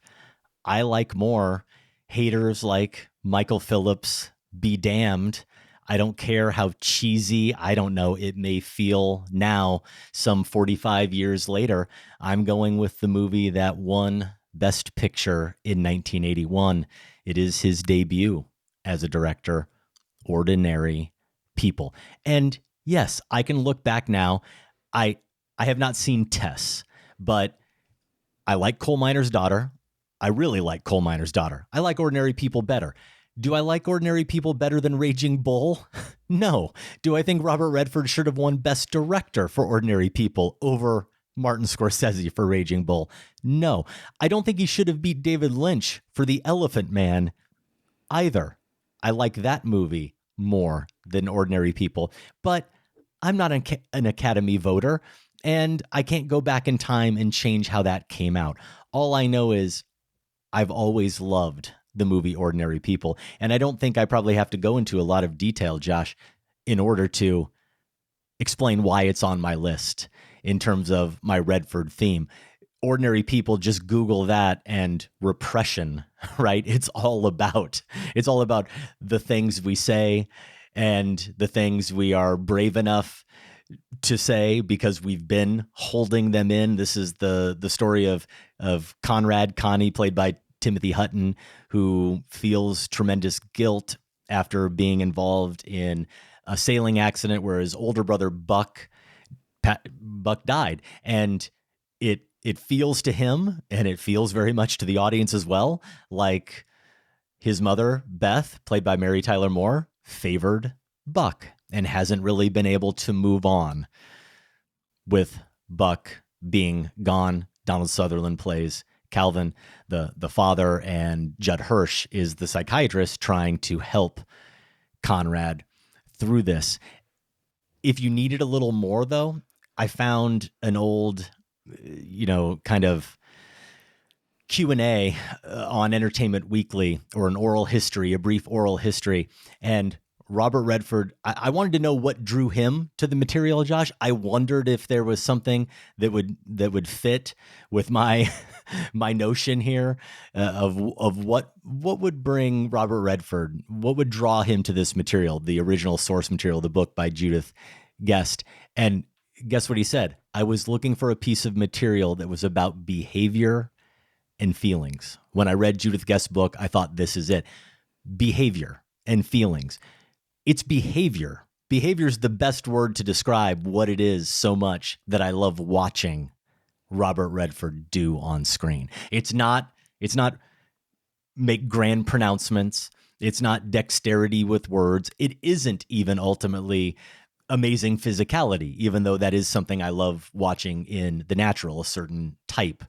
I like more. Haters like Michael Phillips be damned. I don't care how cheesy, I don't know, it may feel now, some 45 years later. I'm going with the movie that won Best Picture in 1981. It is his debut as a director, Ordinary People. And yes, I can look back now. I have not seen Tess, but I like Coal Miner's Daughter. I really like Coal Miner's Daughter. I like Ordinary People better. Do I like Ordinary People better than Raging Bull? No. Do I think Robert Redford should have won Best Director for Ordinary People over Martin Scorsese for Raging Bull? No. I don't think he should have beat David Lynch for The Elephant Man either. I like that movie more than Ordinary People, but I'm not an Academy voter, and I can't go back in time and change how that came out. All I know is I've always loved the movie Ordinary People, and I don't think I probably have to go into a lot of detail, Josh, in order to explain why it's on my list in terms of my Redford theme. Ordinary People, just Google that and repression, right? It's all about the things we say and the things we are brave enough to say because we've been holding them in. This is the story of Connie, played by Timothy Hutton, who feels tremendous guilt after being involved in a sailing accident where his older brother Buck died, and it feels to him, and it feels very much to the audience as well, like his mother Beth, played by Mary Tyler Moore, favored Buck and hasn't really been able to move on. With Buck being gone, Donald Sutherland plays Calvin, the father, and Judd Hirsch is the psychiatrist trying to help Conrad through this. If you needed a little more, though, I found an old, kind of Q&A on Entertainment Weekly, or an oral history, a brief oral history. And Robert Redford, I wanted to know what drew him to the material, Josh. I wondered if there was something that would fit with my my notion here of what would bring Robert Redford, what would draw him to this material, the original source material, the book by Judith Guest. And guess what he said? I was looking for a piece of material that was about behavior and feelings. When I read Judith Guest's book, I thought, this is it. Behavior and feelings. It's behavior. Behavior is the best word to describe what it is so much that I love watching Robert Redford do on screen. It's not make grand pronouncements. It's not dexterity with words. It isn't even ultimately amazing physicality, even though that is something I love watching in The Natural, a certain type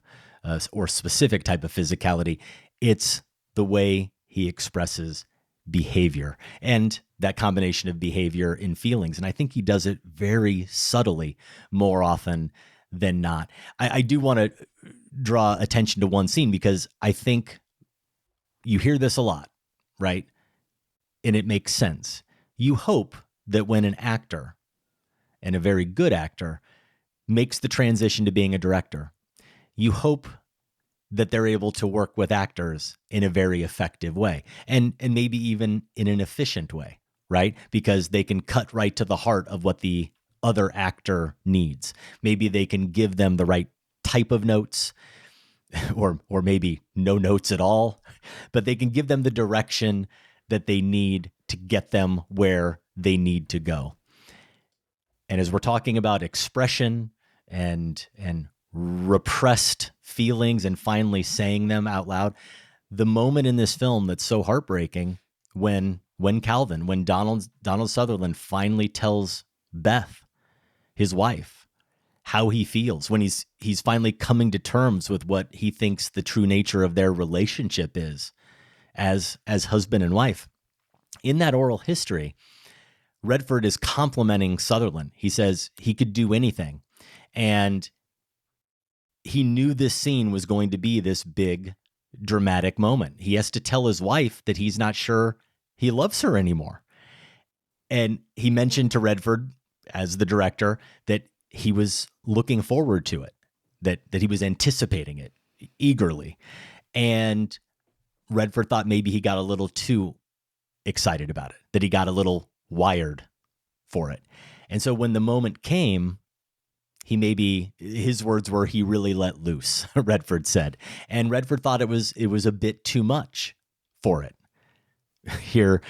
or specific type of physicality. It's the way he expresses behavior and that combination of behavior and feelings. And I think he does it very subtly more often than not. I do want to draw attention to one scene because I think you hear this a lot, right? And it makes sense. You hope that when an actor, and a very good actor, makes the transition to being a director, you hope that they're able to work with actors in a very effective way, and maybe even in an efficient way, right? Because they can cut right to the heart of what the other actor needs. Maybe they can give them the right type of notes, or maybe no notes at all, but they can give them the direction that they need to get them where they need to go. And as we're talking about expression and repressed feelings and finally saying them out loud, the moment in this film that's so heartbreaking when Donald Sutherland finally tells Beth, his wife, how he feels, when he's finally coming to terms with what he thinks the true nature of their relationship is as husband and wife. In that oral history, Redford is complimenting Sutherland. He says he could do anything. And he knew this scene was going to be this big, dramatic moment. He has to tell his wife that he's not sure he loves her anymore. And he mentioned to Redford, as the director, that he was looking forward to it, that he was anticipating it eagerly. And Redford thought maybe he got a little too excited about it, that he got a little wired for it. And so when the moment came, his words were, he really let loose, Redford said. And Redford thought it was a bit too much for it. here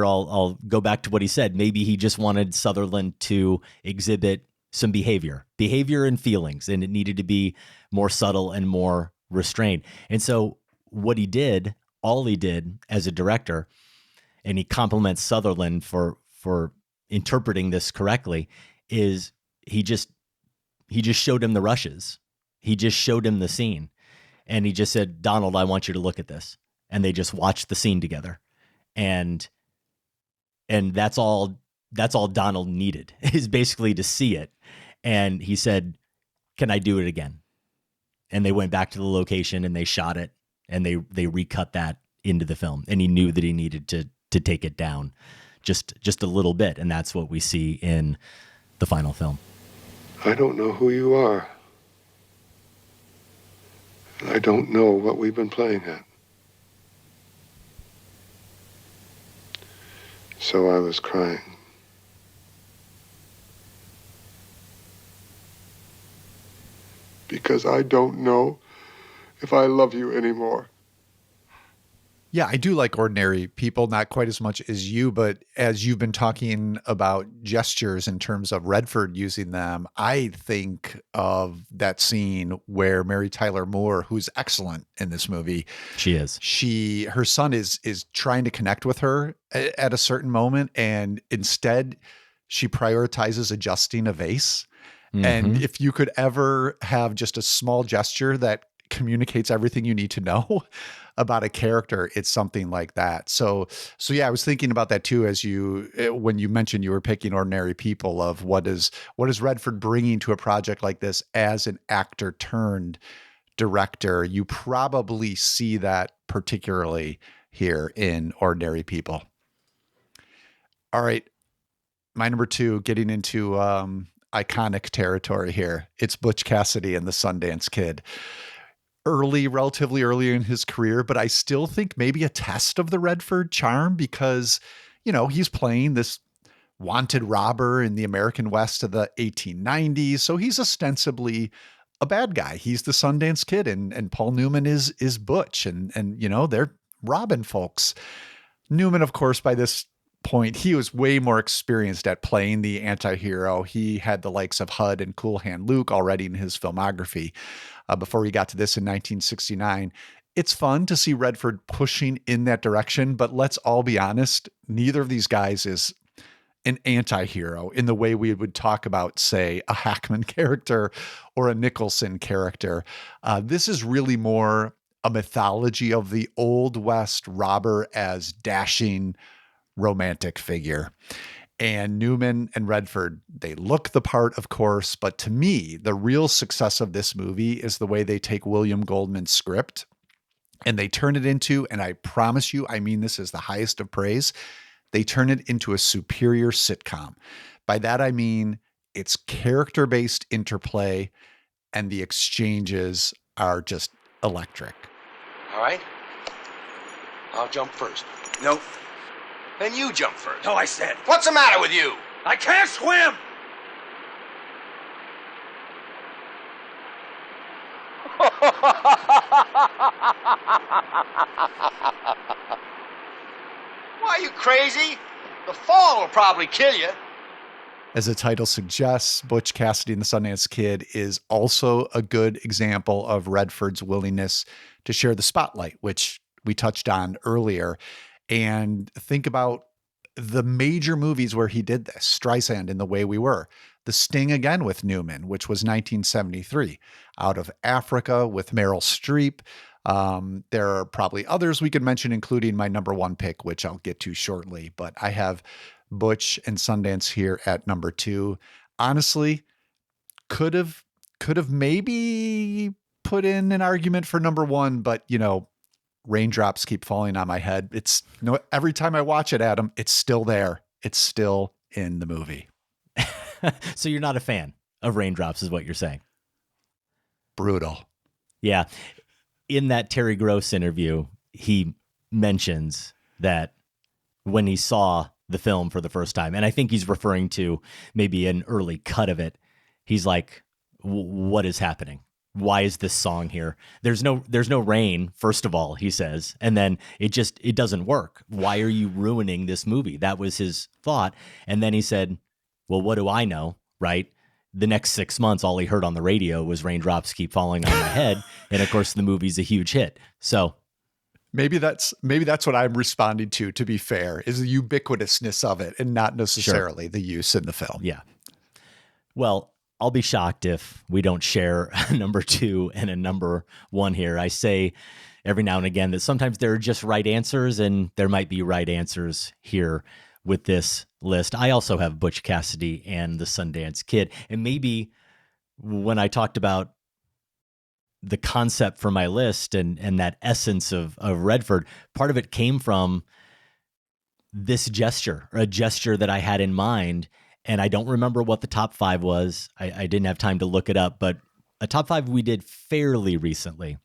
I'll go back to what he said. Maybe he just wanted Sutherland to exhibit some behavior and feelings, and it needed to be more subtle and more restrained. And so what he did, all he did as a director, and he compliments Sutherland for interpreting this correctly, is he just showed him the rushes. He just showed him the scene. And he just said, Donald, I want you to look at this. And they just watched the scene together. And that's all Donald needed, is basically to see it. And he said, can I do it again? And they went back to the location and they shot it, and they recut that into the film. And he knew that he needed to take it down just a little bit. And that's what we see in the final film. I don't know who you are. I don't know what we've been playing at. So I was crying. Because I don't know if I love you anymore. Yeah, I do like Ordinary People, not quite as much as you, but as you've been talking about gestures in terms of Redford using them, I think of that scene where Mary Tyler Moore, who's excellent in this movie. She is. Her son is trying to connect with her at a certain moment, and instead she prioritizes adjusting a vase. Mm-hmm. And if you could ever have just a small gesture that communicates everything you need to know about a character, it's something like that. So yeah, I was thinking about that too, when you mentioned you were picking Ordinary People, of what is Redford bringing to a project like this as an actor turned director. You probably see that particularly here in Ordinary People. All right, my number 2, getting into iconic territory here. It's Butch Cassidy and the Sundance Kid. Relatively early in his career, but I still think maybe a test of the Redford charm, because, he's playing this wanted robber in the American West of the 1890s. So he's ostensibly a bad guy. He's the Sundance Kid, and Paul Newman is Butch, and they're robbing folks. Newman, of course, by this point, he was way more experienced at playing the anti-hero. He had the likes of HUD and Cool Hand Luke already in his filmography before he got to this in 1969. It's fun to see Redford pushing in that direction, but let's all be honest, neither of these guys is an anti-hero in the way we would talk about, say, a Hackman character or a Nicholson character. This is really more a mythology of the Old West robber as dashing romantic figure. And Newman and Redford, they look the part, of course, but to me, the real success of this movie is the way they take William Goldman's script and they turn it into, and I promise you, I mean this is the highest of praise, they turn it into a superior sitcom. By that, I mean it's character-based interplay, and the exchanges are just electric. All right. I'll jump first. Nope. Then you jump first. No, I said. What's the matter with you? I can't swim! Why, are you crazy? The fall will probably kill you. As the title suggests, Butch Cassidy and the Sundance Kid is also a good example of Redford's willingness to share the spotlight, which we touched on earlier. And think about the major movies where he did this. Streisand in The Way We Were. The Sting again with Newman, which was 1973. Out of Africa with Meryl Streep. There are probably others we could mention, including my number 1 pick, which I'll get to shortly. But I have Butch and Sundance here at number 2. Honestly, could have maybe put in an argument for number 1, but raindrops keep falling on my head. It's every time I watch it, Adam, it's still there. It's still in the movie. So you're not a fan of Raindrops, is what you're saying? Brutal. Yeah. In that Terry Gross interview, he mentions that when he saw the film for the first time, and I think he's referring to maybe an early cut of it, he's like, what is happening? why is this song here? There's no rain, first of all, he says, and then it doesn't work. Why are you ruining this movie? That was his thought. And then he said, well, what do I know, right? The next 6 months, all he heard on the radio was raindrops keep falling on my head. And of course, the movie's a huge hit. So maybe that's what I'm responding to be fair, is the ubiquitousness of it and not necessarily the use in the film. Yeah. Well, I'll be shocked if we don't share a number 2 and a number 1 here. I say every now and again that sometimes there are just right answers, and there might be right answers here with this list. I also have Butch Cassidy and the Sundance Kid. And maybe when I talked about the concept for my list and that essence of Redford, part of it came from this gesture, or a gesture that I had in mind. And I don't remember what the top 5 was. I didn't have time to look it up, but a top 5 we did fairly recently.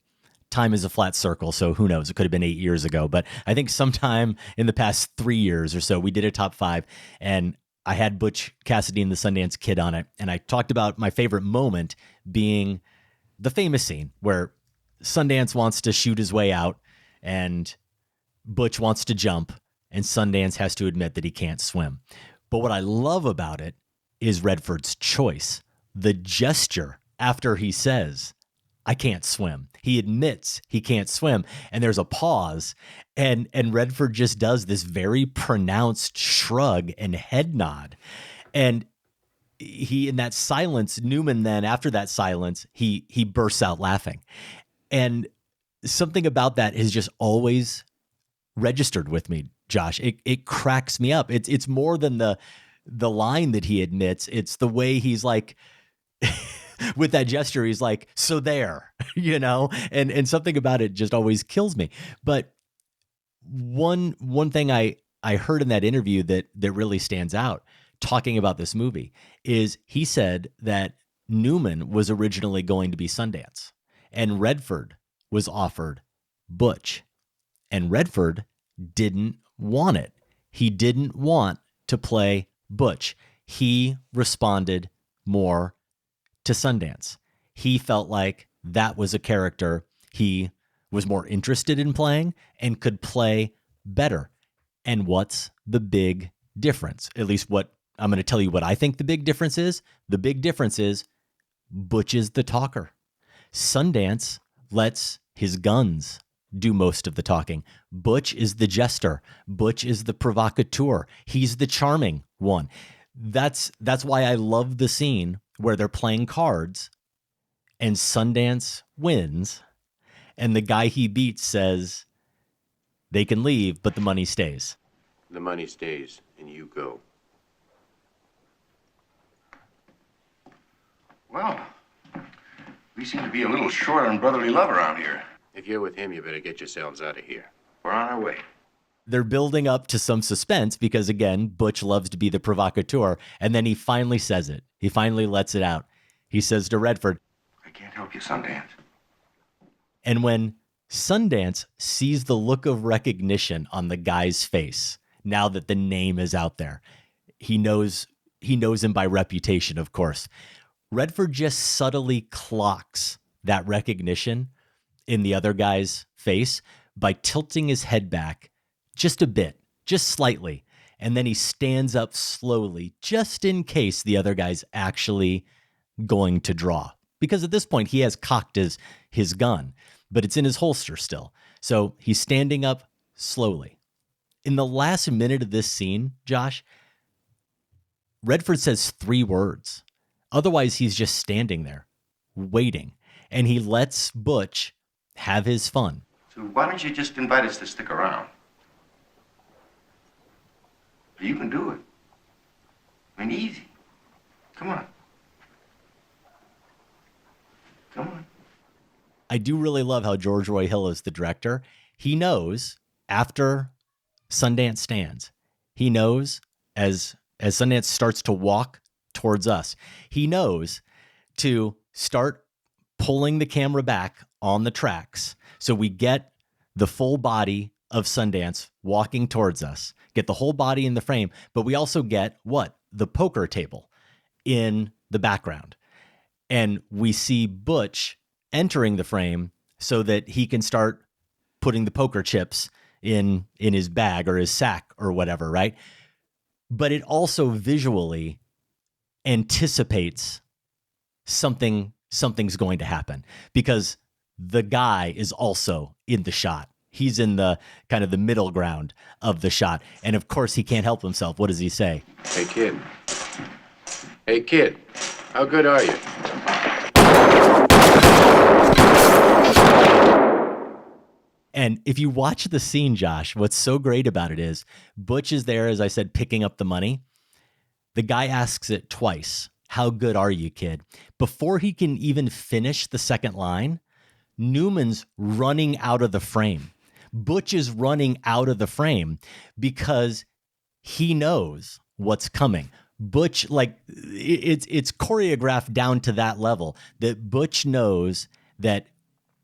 Time is a flat circle, so who knows? It could have been 8 years ago, but I think sometime in the past 3 years or so, we did a top 5, and I had Butch Cassidy and the Sundance Kid on it. And I talked about my favorite moment being the famous scene where Sundance wants to shoot his way out and Butch wants to jump, and Sundance has to admit that he can't swim. But what I love about it is Redford's choice, the gesture after he says, I can't swim. He admits he can't swim, and there's a pause, and Redford just does this very pronounced shrug and head nod. And he, in that silence, Newman then, after that silence, he bursts out laughing. And something about that has just always registered with me, Josh. It cracks me up. It's more than the line that he admits. It's the way he's like, with that gesture, he's like, so there, and something about it just always kills me. But one thing I heard in that interview that really stands out talking about this movie is he said that Newman was originally going to be Sundance and Redford was offered Butch, and Redford didn't want it. He didn't want to play Butch. He responded more to Sundance. He felt like that was a character he was more interested in playing and could play better. And what's the big difference? At least what I'm going to tell you what I think the big difference is. The big difference is Butch is the talker. Sundance lets his guns do most of the talking. Butch is the jester. Butch is the provocateur. He's the charming one. That's why I love the scene where they're playing cards and Sundance wins and the guy he beats says they can leave, but the money stays. The money stays and you go. Well, we seem to be a little short on brotherly love around here. If you're with him, you better get yourselves out of here. We're on our way. They're building up to some suspense because, again, Butch loves to be the provocateur. And then he finally says it. He finally lets it out. He says to Redford, I can't help you, Sundance. And when Sundance sees the look of recognition on the guy's face, now that the name is out there, he knows him by reputation, of course. Redford just subtly clocks that recognition in the other guy's face by tilting his head back just a bit, just slightly. And then he stands up slowly, just in case the other guy's actually going to draw. Because at this point, he has cocked his gun, but it's in his holster still. So he's standing up slowly. In the last minute of this scene, Josh, Redford says 3 words. Otherwise, he's just standing there, waiting. And he lets Butch have his fun. So why don't you just invite us to stick around? You can do it. I mean, easy. Come on. Come on. I do really love how George Roy Hill is the director. He knows after Sundance stands, he knows as Sundance starts to walk towards us, he knows to start pulling the camera back on the tracks. So we get the full body of Sundance walking towards us, get the whole body in the frame, but we also get what? The poker table in the background. And we see Butch entering the frame so that he can start putting the poker chips in his bag or his sack or whatever, right? But it also visually anticipates something's going to happen because the guy is also in the shot. He's in the kind of the middle ground of the shot. And of course he can't help himself. What does he say? Hey, kid. Hey, kid. How good are you? And if you watch the scene, Josh, what's so great about it is Butch is there, as I said, picking up the money. The guy asks it twice. How good are you, kid? Before he can even finish the second line, Newman's running out of the frame. Butch is running out of the frame because he knows what's coming. Butch, like, it's choreographed down to that level that Butch knows that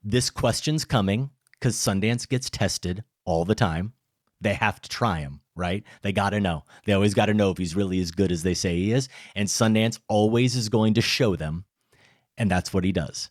this question's coming because Sundance gets tested all the time. They have to try him, right? They got to know. They always got to know if he's really as good as they say he is. And Sundance always is going to show them. And that's what he does.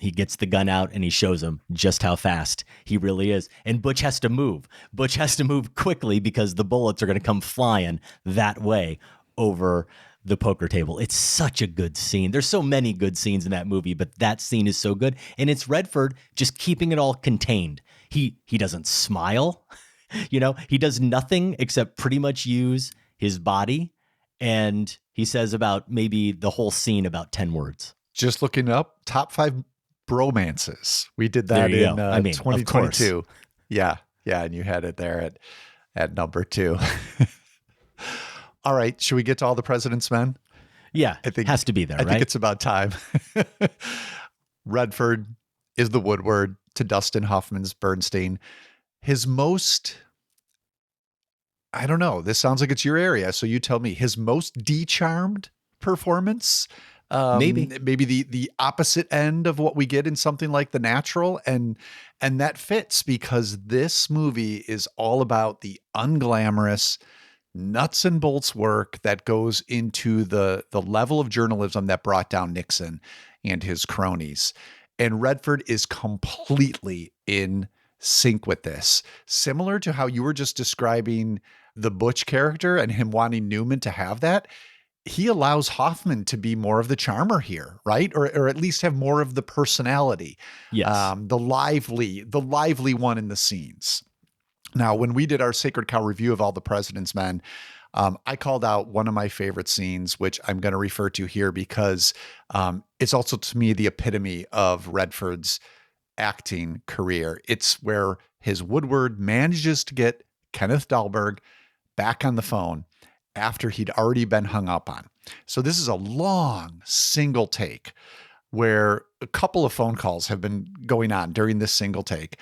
He gets the gun out and he shows them just how fast he really is. And Butch has to move. Butch has to move quickly because the bullets are going to come flying that way over the poker table. It's such a good scene. There's so many good scenes in that movie, but that scene is so good. And it's Redford just keeping it all contained. He doesn't smile. He does nothing except pretty much use his body. And he says about maybe the whole scene about 10 words. Just looking up top 5 bromances. We did that in 2022. Yeah. And you had it there at number 2. All right. Should we get to All the President's Men? Yeah. I think it has to be there, right? I think it's about time. Redford is the Woodward to Dustin Hoffman's Bernstein. His most, I don't know, this sounds like it's your area, so you tell me, his most decharmed performance? Maybe the opposite end of what we get in something like The Natural. And that fits because this movie is all about the unglamorous nuts and bolts work that goes into the level of journalism that brought down Nixon and his cronies. And Redford is completely in sync with this. Similar to how you were just describing the Butch character and him wanting Newman to have that, he allows Hoffman to be more of the charmer here, right? Or at least have more of the personality. Yes. The lively one in the scenes. Now, when we did our Sacred Cow review of All the President's Men, I called out one of my favorite scenes, which I'm going to refer to here because it's also, to me, the epitome of Redford's acting career. It's where his Woodward manages to get Kenneth Dahlberg back on the phone after he'd already been hung up on. So this is a long single take where a couple of phone calls have been going on during this single take.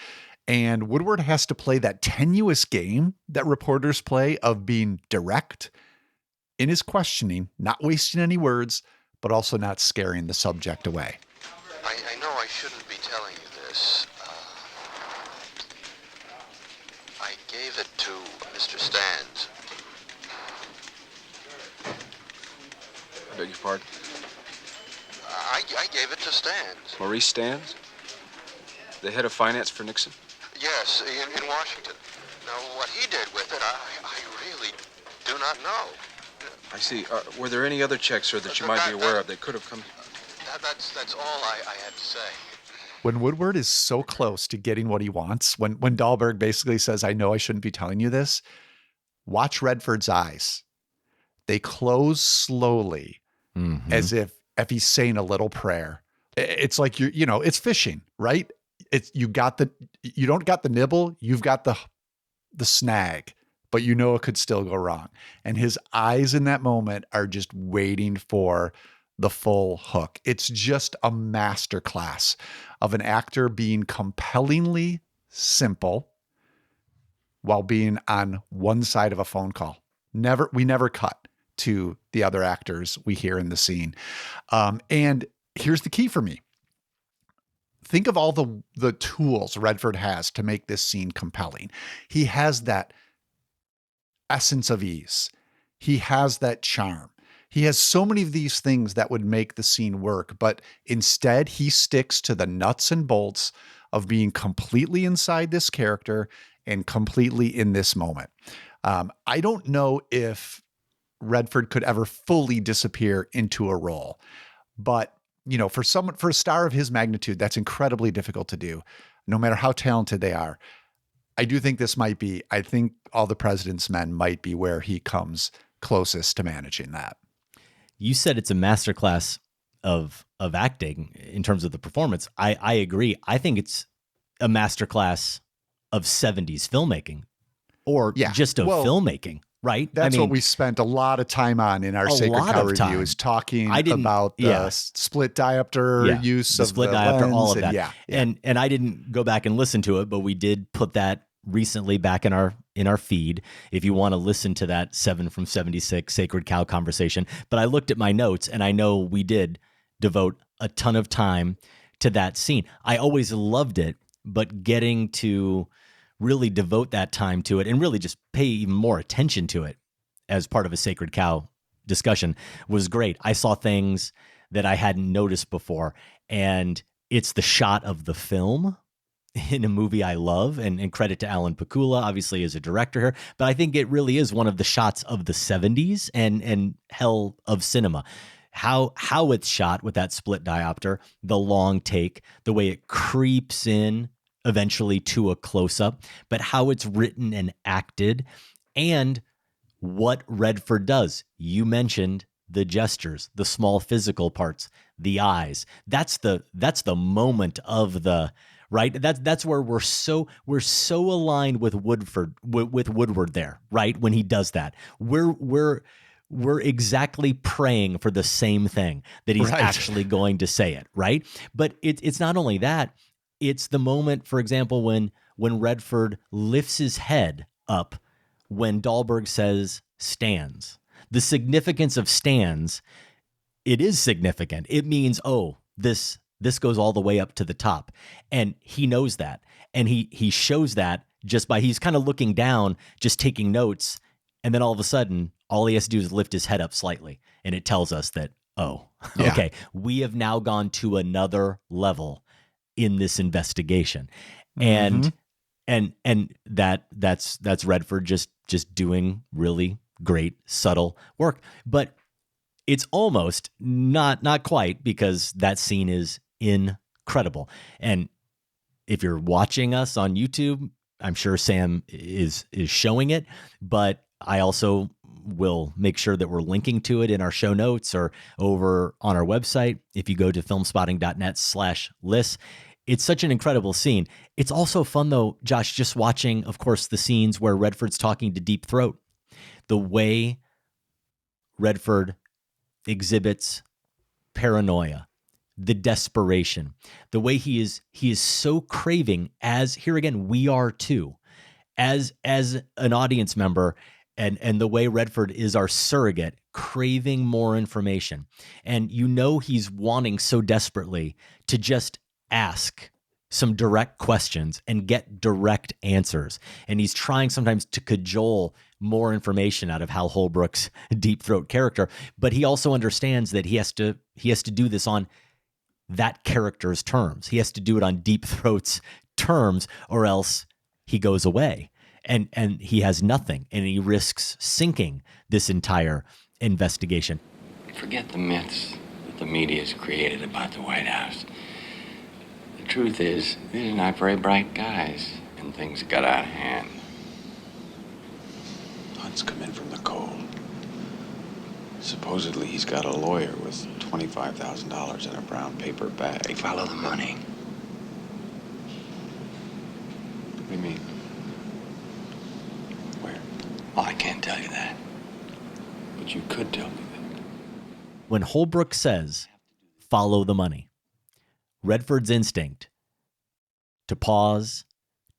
And Woodward has to play that tenuous game that reporters play of being direct in his questioning, not wasting any words, but also not scaring the subject away. I know I shouldn't be telling you this. I gave it to Mr. Stans. I beg your pardon? I gave it to Stans. Maurice Stans? The head of finance for Nixon? Yes, in Washington. Now, what he did with it, I really do not know. I see. Were there any other checks, sir, that you might be aware of that could have come? That's all I had to say. When Woodward is so close to getting what he wants, when Dahlberg basically says, I know I shouldn't be telling you this, watch Redford's eyes. They close slowly, as if he's saying a little prayer. It's like it's fishing, right? You don't got the nibble, you've got the snag, but it could still go wrong. And his eyes in that moment are just waiting for the full hook. It's just a masterclass of an actor being compellingly simple while being on one side of a phone call. We never cut to the other actors we hear in the scene. And here's the key for me. Think of all the tools Redford has to make this scene compelling. He has that essence of ease. He has that charm. He has so many of these things that would make the scene work, but instead he sticks to the nuts and bolts of being completely inside this character and completely in this moment. I don't know if Redford could ever fully disappear into a role, but for a star of his magnitude, that's incredibly difficult to do, no matter how talented they are. I do think I think All the President's Men might be where he comes closest to managing that. You said it's a masterclass of acting in terms of the performance. I agree. I think it's a masterclass of 70s filmmaking, or just of filmmaking, right? That's what we spent a lot of time on in our Sacred Cow review, is talking about the split diopter use of split the diopter, lens, all of that. And I didn't go back and listen to it, but we did put that recently back in our feed if you want to listen to that 7 from 76 Sacred Cow conversation. But I looked at my notes, and I know we did devote a ton of time to that scene. I always loved it, but getting to really devote that time to it and really just pay even more attention to it as part of a Sacred Cow discussion was great. I saw things that I hadn't noticed before, and it's the shot of the film in a movie I love, and credit to Alan Pakula, obviously, as a director here, but I think it really is one of the shots of the 70s and hell of cinema. How it's shot with that split diopter, the long take, the way it creeps in eventually to a close-up, but how it's written and acted, and what Redford does. You mentioned the gestures, the small physical parts, the eyes. That's the moment of the right. That's where we're so aligned with Woodward there, right? When he does that, we're exactly praying for the same thing, that he's actually going to say it, right? But it's not only that. It's the moment, for example, when Redford lifts his head up when Dahlberg says stands. The significance of stands, it is significant. It means, this goes all the way up to the top. And he knows that. And he shows that just by, he's kind of looking down, just taking notes. And then all of a sudden, all he has to do is lift his head up slightly. And it tells us that, okay, we have now gone to another level in this investigation. And that's Redford just doing really great, subtle work. But it's almost not quite, because that scene is incredible. And if you're watching us on YouTube, I'm sure Sam is showing it, but I also will make sure that we're linking to it in our show notes or over on our website. If you go to filmspotting.net/list, it's such an incredible scene. It's also fun, though, Josh, just watching, of course, the scenes where Redford's talking to Deep Throat. The way Redford exhibits paranoia, the desperation, the way he is so craving, as here again, we are too, as an audience member, and the way Redford is our surrogate, craving more information. And he's wanting so desperately to just ask some direct questions and get direct answers. And he's trying sometimes to cajole more information out of Hal Holbrook's Deep Throat character, but he also understands that he has to do this on that character's terms. He has to do it on Deep Throat's terms, or else he goes away and he has nothing, and he risks sinking this entire investigation. Forget the myths that the media's created about the White House. The truth is, these are not very bright guys, and things got out of hand. Hunt's come in from the cold. Supposedly he's got a lawyer with $25,000 in a brown paper bag. Follow the money. What do you mean? Where? Oh, I can't tell you that. But you could tell me that. When Holbrook says, follow the money, Redford's instinct to pause,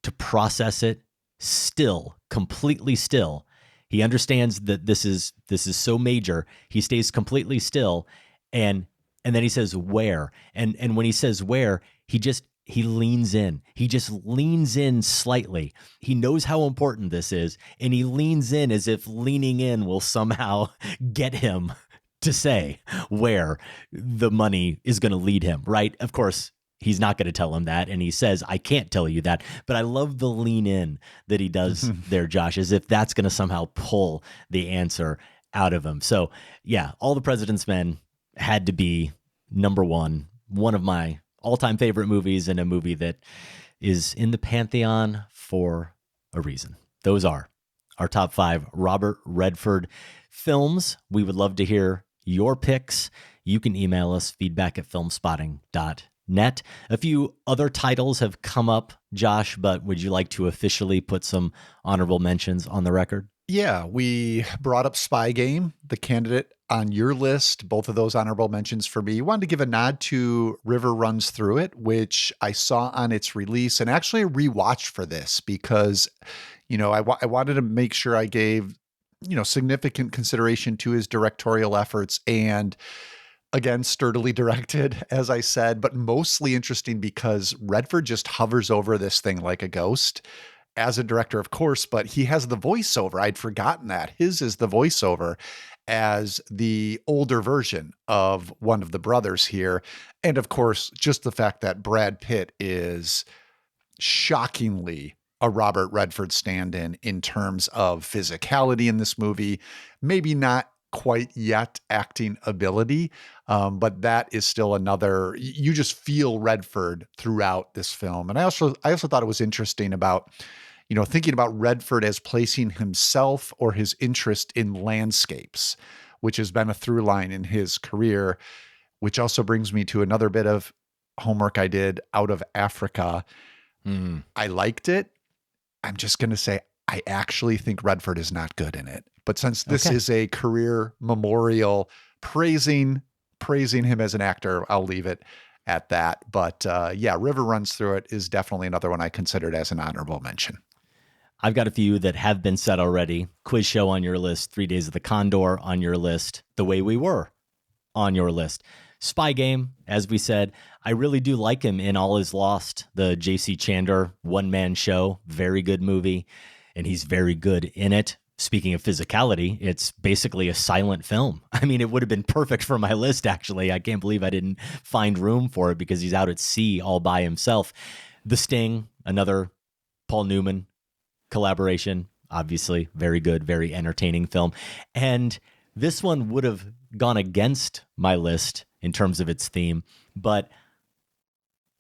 to process it, still, completely still. He understands that this is so major. He stays completely still, and then he says where. And when he says where, he leans in. He just leans in slightly. He knows how important this is, and he leans in as if leaning in will somehow get him to say where the money is going to lead him, right? Of course, he's not going to tell him that. And he says, I can't tell you that. But I love the lean in that he does there, Josh, as if that's going to somehow pull the answer out of him. So yeah, All the President's Men had to be number one of my all-time favorite movies, and a movie that is in the Pantheon for a reason. Those are our top 5 Robert Redford films. We would love to hear your picks. You can email us feedback@filmspotting.net. A few other titles have come up, Josh, but would you like to officially put some honorable mentions on the record? Yeah, we brought up Spy Game, the candidate on your list, both of those honorable mentions for me. Wanted to give a nod to River Runs Through It, which I saw on its release and actually rewatched for this because, I wanted to make sure I gave, significant consideration to his directorial efforts, and again, sturdily directed, as I said, but mostly interesting because Redford just hovers over this thing like a ghost. As a director, of course, but he has the voiceover. I'd forgotten that. His is the voiceover as the older version of one of the brothers here. And of course, just the fact that Brad Pitt is shockingly a Robert Redford stand-in in terms of physicality in this movie. Maybe not quite yet acting ability, but that is still another, you just feel Redford throughout this film. And I also thought it was interesting about, thinking about Redford as placing himself or his interest in landscapes, which has been a through line in his career, which also brings me to another bit of homework I did, Out of Africa. I liked it. I'm just going to say, I actually think Redford is not good in it. But since this is a career memorial praising him as an actor, I'll leave it at that. But yeah, River Runs Through It is definitely another one I considered as an honorable mention. I've got a few that have been said already. Quiz Show on your list, 3 Days of the Condor on your list, The Way We Were on your list. Spy Game, as we said, I really do like him in All Is Lost, the J.C. Chandor one-man show. Very good movie, and he's very good in it. Speaking of physicality, it's basically a silent film. I mean, it would have been perfect for my list, actually. I can't believe I didn't find room for it because he's out at sea all by himself. The Sting, another Paul Newman collaboration, obviously very good, very entertaining film. And this one would have gone against my list in terms of its theme, but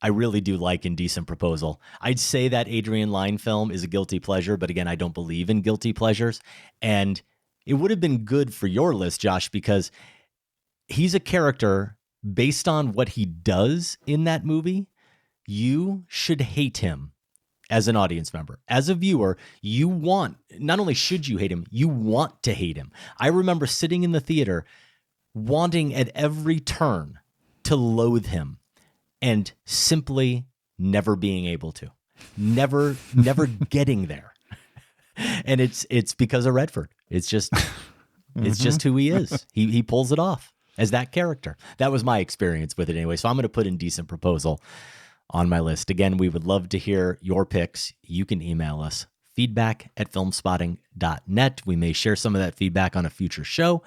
I really do like Indecent Proposal. I'd say that Adrian Lyne film is a guilty pleasure, but again, I don't believe in guilty pleasures. And it would have been good for your list, Josh, because he's a character based on what he does in that movie. You should hate him as an audience member. As a viewer, not only should you hate him, you want to hate him. I remember sitting in the theater wanting at every turn to loathe him and simply never being able to. Never getting there. And it's because of Redford. It's just who he is. He pulls it off as that character. That was my experience with it anyway. So I'm going to put Indecent Proposal on my list. Again, we would love to hear your picks. You can email us feedback@filmspotting.net. We may share some of that feedback on a future show,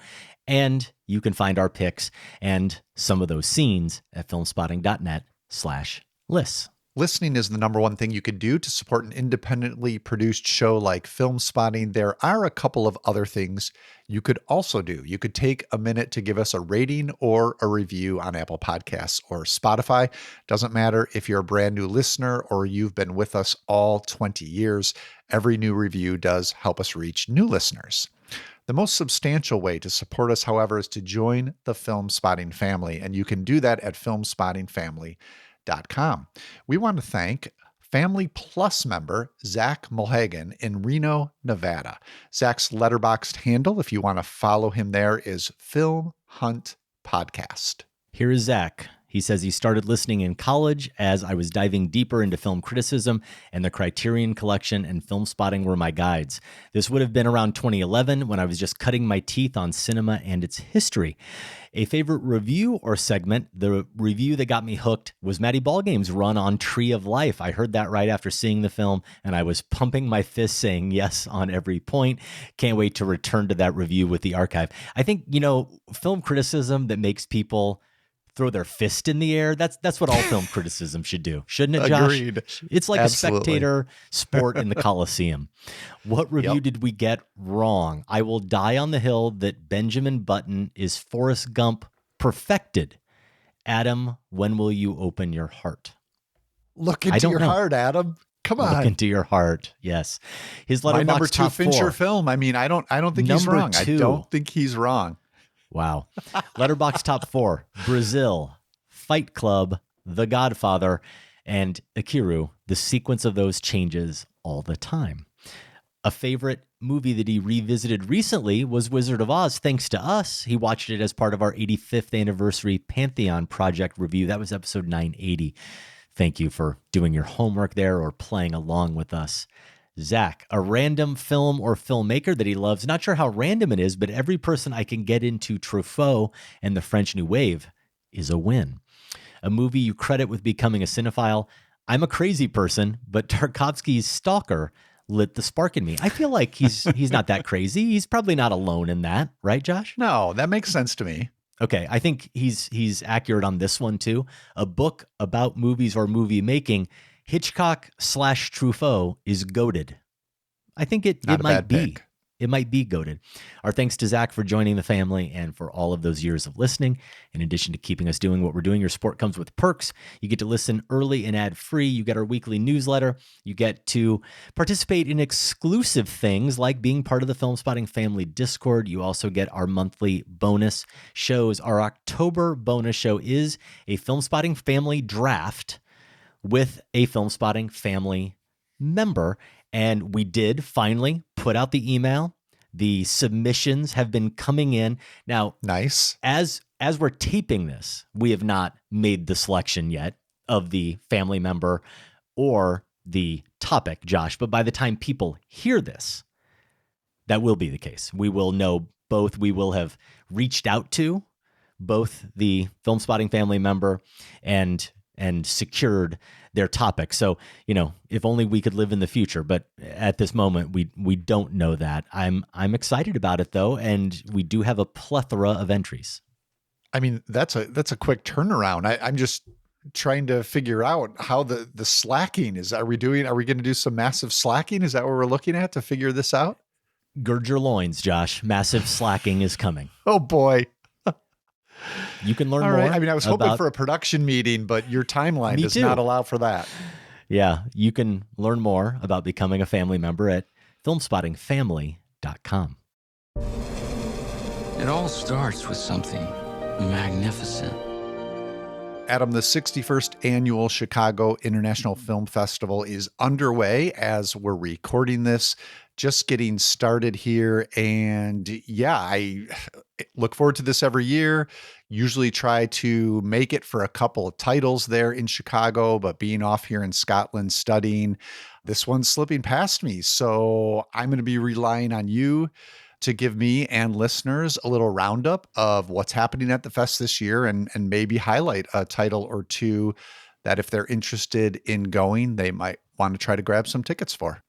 and you can find our picks and some of those scenes at filmspotting.net/lists. Listening is the number one thing you could do to support an independently produced show like Film Spotting. There are a couple of other things you could also do. You could take a minute to give us a rating or a review on Apple Podcasts or Spotify. Doesn't matter if you're a brand new listener or you've been with us all 20 years. Every new review does help us reach new listeners. The most substantial way to support us, however, is to join the Film Spotting family, and you can do that at filmspottingfamily.com. We want to thank Family Plus member Zach Mulhagan in Reno, Nevada. Zach's letterboxd handle, if you want to follow him there, is Film Hunt Podcast. Here is Zach He says he started listening in college as I was diving deeper into film criticism, and the Criterion Collection and Film Spotting were my guides. This would have been around 2011 when I was just cutting my teeth on cinema and its history. A favorite review or segment, the review that got me hooked, was Matty Ballgame's run on Tree of Life. I heard that right after seeing the film, and I was pumping my fist saying yes on every point. Can't wait to return to that review with the archive. I think, film criticism that makes people throw their fist in the air, that's what all film criticism should do. Shouldn't it, Josh? Agreed. It's like Absolutely. a spectator sport in the Coliseum. What review did we get wrong? I will die on the hill that Benjamin Button is Forrest Gump perfected. Adam, when will you open your heart? Look into your heart, Adam. Come on. Look into your heart. Yes. His My Letterboxd number 2 top Fincher 4. film. I mean, I don't think he's Number wrong. 2. I don't think he's wrong. Wow. Letterboxd top 4, Brazil, Fight Club, The Godfather, and Akiru. The sequence of those changes all the time. A favorite movie that he revisited recently was Wizard of Oz, thanks to us. He watched it as part of our 85th anniversary Pantheon Project review. That was episode 980. Thank you for doing your homework there or playing along with us. Zach, a random film or filmmaker that he loves. Not sure how random it is, but every person I can get into Truffaut and the French New Wave is a win. A movie you credit with becoming a cinephile. I'm a crazy person, but Tarkovsky's Stalker lit the spark in me. I feel like he's not that crazy. He's probably not alone in that, right, Josh? No, that makes sense to me. Okay, I think he's accurate on this one too. A book about movies or movie making. Hitchcock/Truffaut is goated. I think it might be. Pick. It might be goated. Our thanks to Zach for joining the family and for all of those years of listening. In addition to keeping us doing what we're doing, your support comes with perks. You get to listen early and ad-free. You get our weekly newsletter. You get to participate in exclusive things like being part of the Film Spotting Family Discord. You also get our monthly bonus shows. Our October bonus show is a Film Spotting Family Draft with a Film Spotting Family member. And we did finally put out the email. The submissions have been coming in. Now, nice. As we're taping this, we have not made the selection yet of the family member or the topic, Josh. But by the time people hear this, that will be the case. We will know both. We will have reached out to both the Film Spotting family member and secured their topic. So, if only we could live in the future, but at this moment we don't know that. I'm excited about it though, and we do have a plethora of entries. I mean, that's a quick turnaround. I'm just trying to figure out how the slacking is. Are we going to do some massive slacking? Is that what we're looking at to figure this out? Gird your loins, Josh. Massive slacking is coming. Oh boy. You can learn All more. right. I mean, I was hoping for a production meeting, but your timeline does not allow for that. Yeah, you can learn more about becoming a family member at filmspottingfamily.com. It all starts with something magnificent. Adam, the 61st Annual Chicago International Film Festival is underway as we're recording this. Just getting started here. And yeah, I look forward to this every year. Usually try to make it for a couple of titles there in Chicago, but being off here in Scotland studying, this one's slipping past me. So I'm going to be relying on you to give me and listeners a little roundup of what's happening at the fest this year and maybe highlight a title or two that if they're interested in going, they might want to try to grab some tickets for.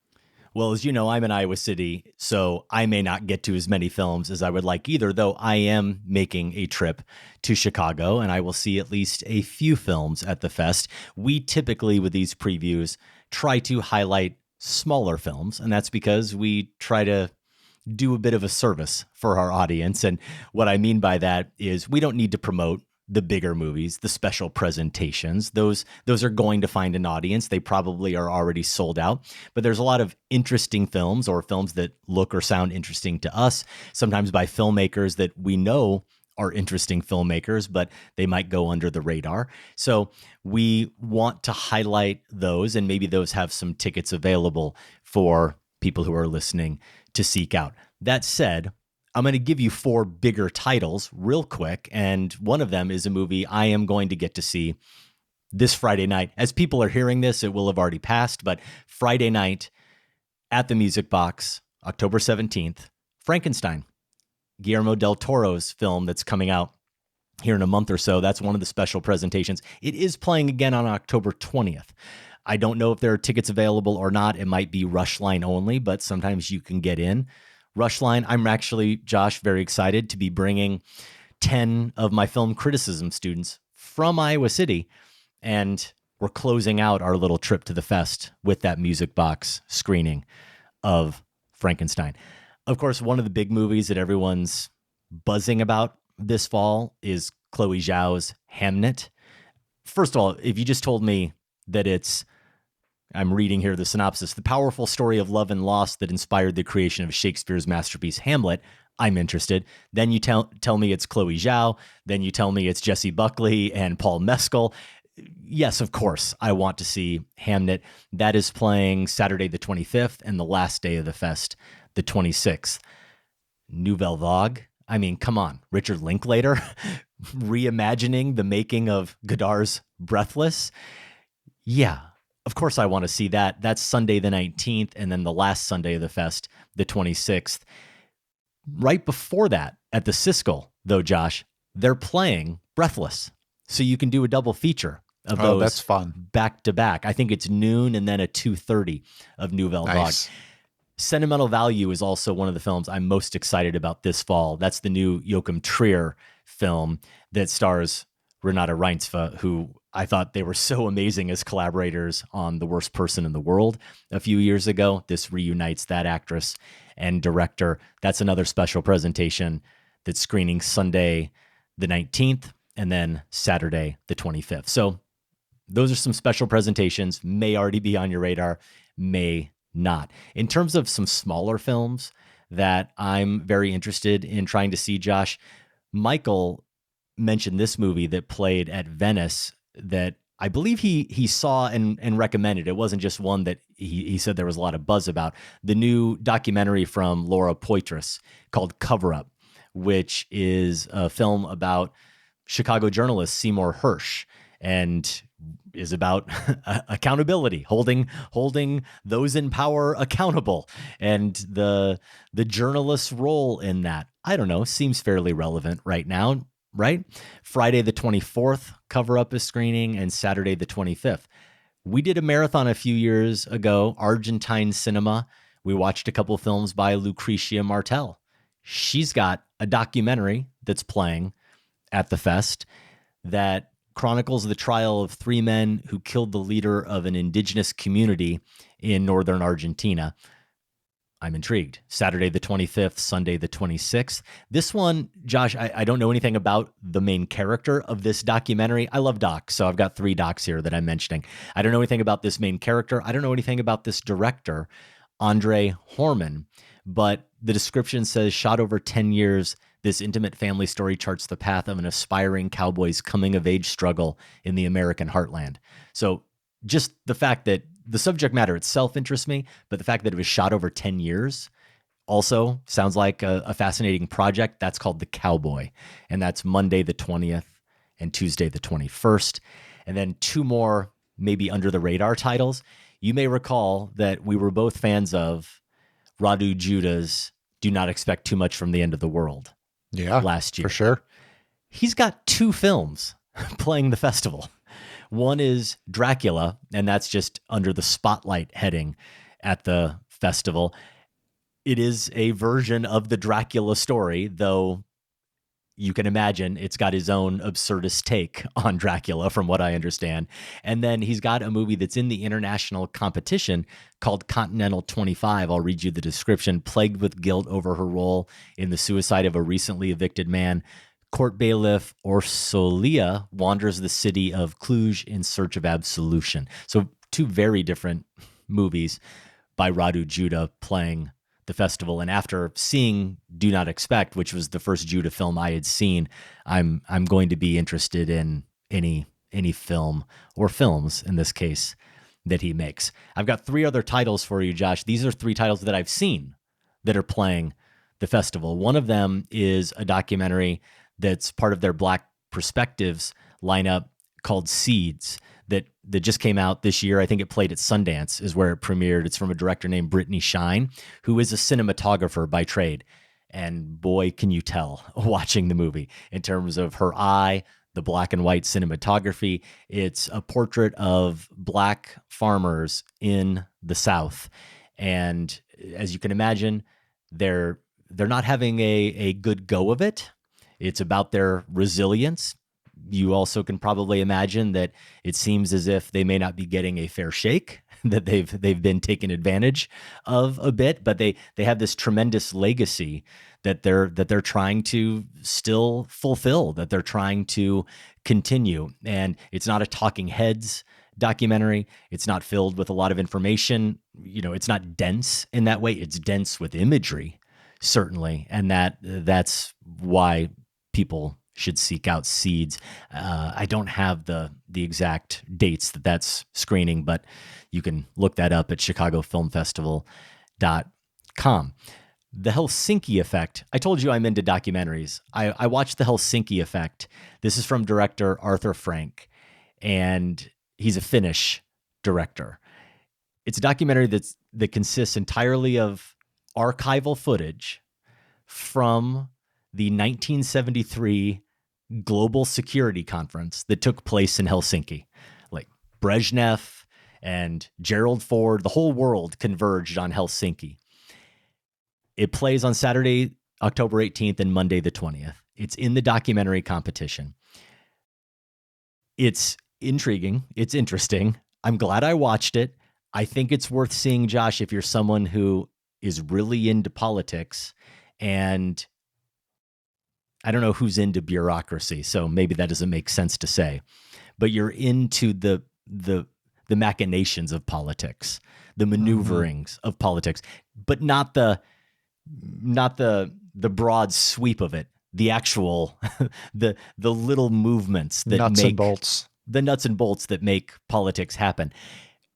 Well, as you know, I'm in Iowa City, so I may not get to as many films as I would like either, though I am making a trip to Chicago, and I will see at least a few films at the fest. We typically, with these previews, try to highlight smaller films, and that's because we try to do a bit of a service for our audience. And what I mean by that is we don't need to promote the bigger movies, the special presentations. Those are going to find an audience. They probably are already sold out, but there's a lot of interesting films or films that look or sound interesting to us, sometimes by filmmakers that we know are interesting filmmakers, but they might go under the radar. So we want to highlight those, and maybe those have some tickets available for people who are listening to seek out. That said, I'm going to give you 4 bigger titles real quick. And one of them is a movie I am going to get to see this Friday night. As people are hearing this, it will have already passed, but Friday night at the Music Box, October 17th, Frankenstein, Guillermo del Toro's film that's coming out here in a month or so. That's one of the special presentations. It is playing again on October 20th. I don't know if there are tickets available or not. It might be Rush Line only, but sometimes you can get in. Rush Line, I'm actually, Josh, very excited to be bringing 10 of my film criticism students from Iowa City, and we're closing out our little trip to the fest with that Music Box screening of Frankenstein. Of course, one of the big movies that everyone's buzzing about this fall is Chloe Zhao's Hamnet. First of all, if you just told me that I'm reading here the synopsis, the powerful story of love and loss that inspired the creation of Shakespeare's masterpiece Hamlet, I'm interested. Then you tell me it's Chloe Zhao. Then you tell me it's Jessie Buckley and Paul Mescal. Yes, of course, I want to see Hamnet. That is playing Saturday the 25th and the last day of the fest, the 26th. Nouvelle Vague. I mean, come on. Richard Linklater reimagining the making of Godard's Breathless. Yeah, of course I want to see that. That's Sunday the 19th, and then the last Sunday of the fest, the 26th. Right before that, at the Siskel, though, Josh, they're playing Breathless. So you can do a double feature of those. That's fun. Back to back. I think it's noon and then a 2:30 of Nouvelle Nice. Vague. Sentimental Value is also one of the films I'm most excited about this fall. That's the new Joachim Trier film that stars Renate Reinsve, who I thought they were so amazing as collaborators on The Worst Person in the World a few years ago. This reunites that actress and director. That's another special presentation that's screening Sunday the 19th and then Saturday the 25th. So those are some special presentations, may already be on your radar, may not. In terms of some smaller films that I'm very interested in trying to see, Josh, Michael mentioned this movie that played at Venice that I believe he saw and recommended. It wasn't just one that he said there was a lot of buzz about. The new documentary from Laura Poitras called Cover Up, which is a film about Chicago journalist Seymour Hersh, and is about accountability, holding those in power accountable, and the journalist's role in that. I don't know, seems fairly relevant right now, right? Friday the 24th, Cover Up is screening, and Saturday the 25th. We did a marathon a few years ago, Argentine cinema. We watched a couple films by Lucrecia Martel. She's got a documentary that's playing at the fest that chronicles the trial of 3 men who killed the leader of an indigenous community in northern Argentina. I'm intrigued. Saturday the 25th, Sunday the 26th. This one, Josh, I don't know anything about the main character of this documentary. I love docs, so I've got 3 docs here that I'm mentioning. I don't know anything about this main character. I don't know anything about this director, Andre Horman, but the description says, shot over 10 years, this intimate family story charts the path of an aspiring cowboy's coming-of-age struggle in the American heartland. So just the fact that the subject matter itself interests me, but the fact that it was shot over 10 years also sounds like a fascinating project. That's called The Cowboy, and that's Monday the 20th and Tuesday the 21st. And then 2 more maybe under-the-radar titles. You may recall that we were both fans of Radu Judah's Do Not Expect Too Much from the End of the World. Yeah, last year. For sure. He's got 2 films playing the festival. One is Dracula, and that's just under the spotlight heading at the festival. It is a version of the Dracula story, though you can imagine it's got his own absurdist take on Dracula, from what I understand. And then he's got a movie that's in the international competition called Continental 25. I'll read you the description. Plagued with guilt over her role in the suicide of a recently evicted man, court bailiff Orsolia wanders the city of Cluj in search of absolution. So 2 very different movies by Radu Judah playing the festival. And after seeing Do Not Expect, which was the first Judah film I had seen, I'm going to be interested in any film, or films in this case, that he makes. I've got 3 other titles for you, Josh. These are 3 titles that I've seen that are playing the festival. One of them is a documentary that's part of their Black Perspectives lineup called Seeds that just came out this year. I think it played at Sundance is where it premiered. It's from a director named Brittany Shine, who is a cinematographer by trade. And boy, can you tell watching the movie in terms of her eye, the black and white cinematography. It's a portrait of Black farmers in the South. And as you can imagine, they're not having a good go of it. It's about their resilience. You also can probably imagine that it seems as if they may not be getting a fair shake, that they've been taken advantage of a bit, but they have this tremendous legacy that they're trying to still fulfill, that they're trying to continue. And it's not a talking heads documentary. It's not filled with a lot of information. You know, it's not dense in that way. It's dense with imagery, certainly. And that's why people should seek out Seeds. I don't have the exact dates that's screening, but you can look that up at chicagofilmfestival.com. The Helsinki Effect. I told you I'm into documentaries. I watched The Helsinki Effect. This is from director Arthur Frank, and he's a Finnish director. It's a documentary that consists entirely of archival footage from the 1973 Global Security Conference that took place in Helsinki. Like Brezhnev and Gerald Ford, the whole world converged on Helsinki. It plays on Saturday, October 18th and Monday the 20th. It's in the documentary competition. It's intriguing. It's interesting. I'm glad I watched it. I think it's worth seeing, Josh, if you're someone who is really into politics, and I don't know who's into bureaucracy, so maybe that doesn't make sense to say, but you're into the machinations of politics, the maneuverings of politics, but not the broad sweep of it, the actual the little movements that nuts make and bolts. The nuts and bolts that make politics happen.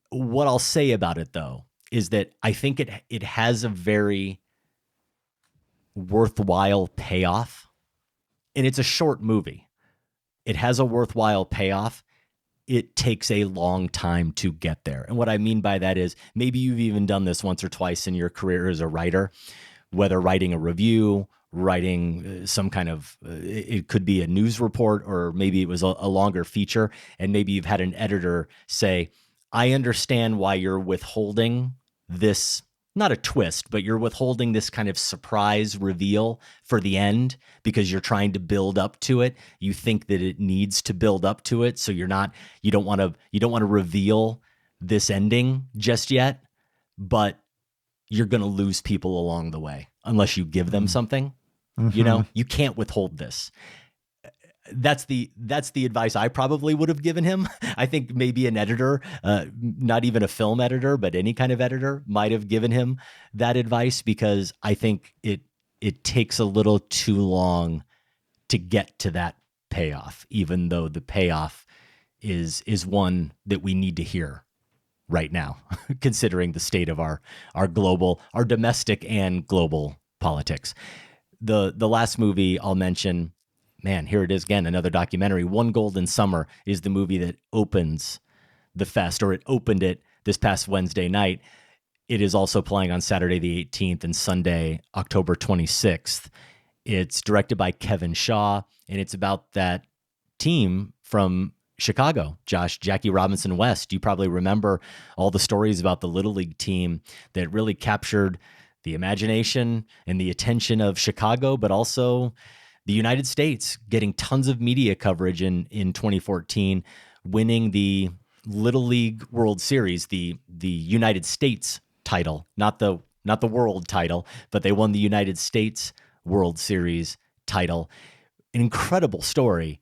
What I'll say about it, though, is that I think it has a very worthwhile payoff. And it's a short movie. It has a worthwhile payoff. It takes a long time to get there. And what I mean by that is maybe you've even done this once or twice in your career as a writer, whether writing a review, writing some kind of, it could be a news report, or maybe it was a longer feature. And maybe you've had an editor say, I understand why you're withholding this, not a twist, but you're withholding this kind of surprise reveal for the end because you're trying to build up to it. You think that it needs to build up to it. So you don't want to reveal this ending just yet, but you're going to lose people along the way unless you give them something. Mm-hmm. You know, you can't withhold this. That's the advice I probably would have given him. I think maybe an editor, not even a film editor, but any kind of editor might have given him that advice, because I think it takes a little too long to get to that payoff, even though the payoff is one that we need to hear right now, considering the state of our domestic and global politics. The last movie I'll mention, man, here it is again, another documentary. One Golden Summer is the movie that opens the fest, or it opened it this past Wednesday night. It is also playing on Saturday the 18th and Sunday, October 26th. It's directed by Kevin Shaw, and it's about that team from Chicago, Josh, Jackie Robinson West. You probably remember all the stories about the Little League team that really captured the imagination and the attention of Chicago, but also the United States, getting tons of media coverage in 2014, winning the Little League World Series, the United States title, not the world title, but they won the United States World Series title. An incredible story,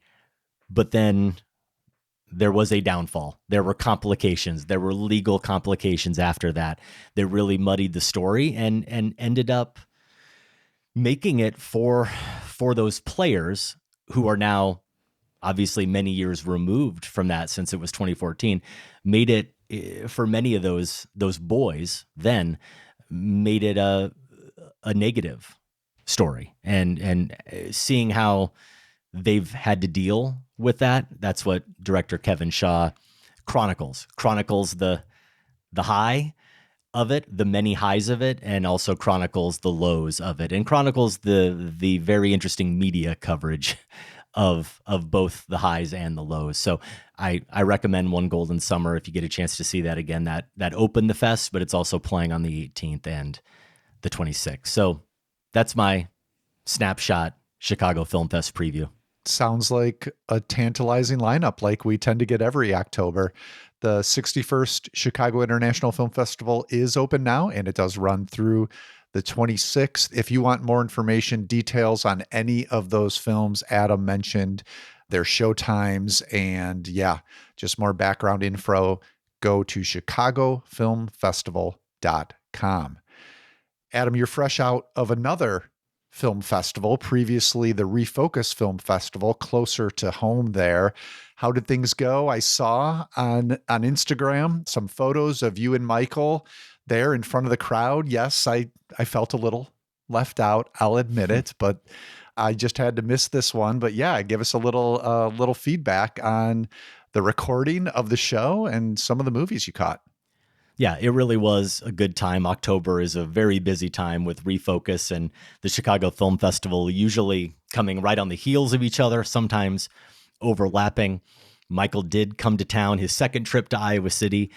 but then there was a downfall. There were complications. There were legal complications after that really muddied the story and ended up making it for those players who are now obviously many years removed from that, since it was 2014, made it for many of those boys then, made it a negative story, and seeing how they've had to deal with that. That's what director Kevin Shaw chronicles the high of it, the many highs of it, and also chronicles the lows of it, and chronicles the very interesting media coverage of both the highs and the lows. So I recommend One Golden Summer if you get a chance to see that again. That opened the fest, but it's also playing on the 18th and the 26th. So that's my snapshot Chicago Film Fest preview. Sounds like a tantalizing lineup like we tend to get every October. The 61st Chicago International Film Festival is open now, and it does run through the 26th. If you want more information, details on any of those films Adam mentioned, their show times, and just more background info, go to chicagofilmfestival.com. Adam, you're fresh out of another film festival, previously the Refocus Film Festival, closer to home there. How did things go? I saw on Instagram some photos of you and Michael there in front of the crowd. Yes, I felt a little left out, I'll admit it, but I just had to miss this one. But give us a little feedback on the recording of the show and some of the movies you caught. Yeah, it really was a good time. October is a very busy time with Refocus and the Chicago Film Festival, usually coming right on the heels of each other, sometimes overlapping. Michael did come to town, his second trip to Iowa City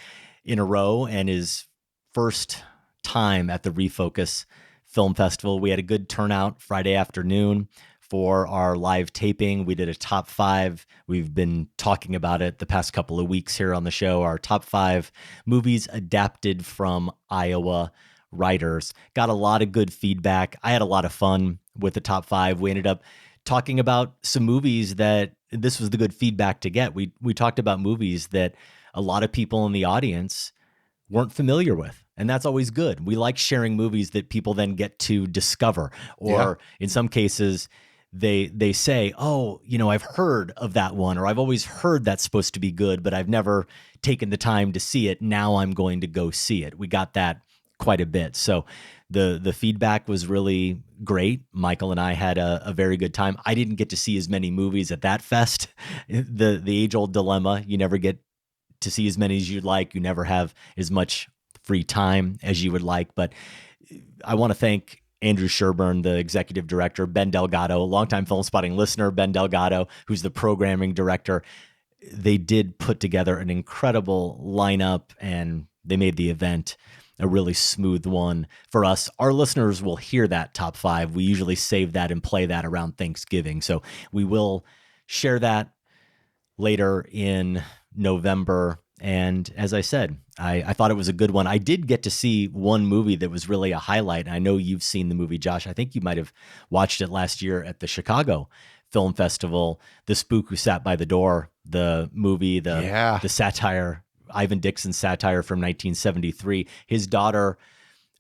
in a row, and his first time at the Refocus Film Festival. We had a good turnout Friday afternoon for our live taping. We did a top 5. We've been talking about it the past couple of weeks here on the show. Our top 5 movies adapted from Iowa writers. Got a lot of good feedback. I had a lot of fun with the top 5. We ended up talking about some movies that this was the good feedback to get. We talked about movies that a lot of people in the audience weren't familiar with. And that's always good. We like sharing movies that people then get to discover, or in some cases, they say, oh, I've heard of that one, or I've always heard that's supposed to be good, but I've never taken the time to see it. Now I'm going to go see it. We got that quite a bit. So the feedback was really great. Michael and I had a very good time. I didn't get to see as many movies at that fest. The age-old dilemma, you never get to see as many as you'd like. You never have as much free time as you would like. But I want to thank Andrew Sherburne, the executive director, Ben Delgado, longtime Film Spotting listener, Ben Delgado, who's the programming director. They did put together an incredible lineup, and they made the event a really smooth one for us. Our listeners will hear that top 5. We usually save that and play that around Thanksgiving. So we will share that later in November. And as I said, I thought it was a good one. I did get to see one movie that was really a highlight. I know you've seen the movie, Josh. I think you might have watched it last year at the Chicago Film Festival, The Spook Who Sat by the Door, the movie, the satire, Ivan Dixon satire from 1973. His daughter,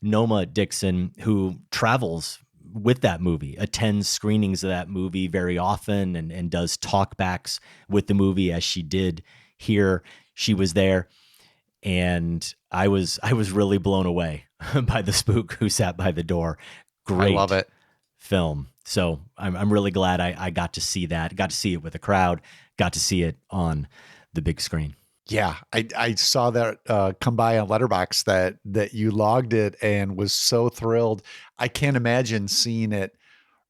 Noma Dixon, who travels with that movie, attends screenings of that movie very often and does talkbacks with the movie, as she did here. She was there, and I was really blown away by The Spook Who Sat by the Door. Great, I love it. Film. So I'm really glad I got to see that. Got to see it with a crowd. Got to see it on the big screen. Yeah, I saw that come by on Letterboxd that you logged it and was so thrilled. I can't imagine seeing it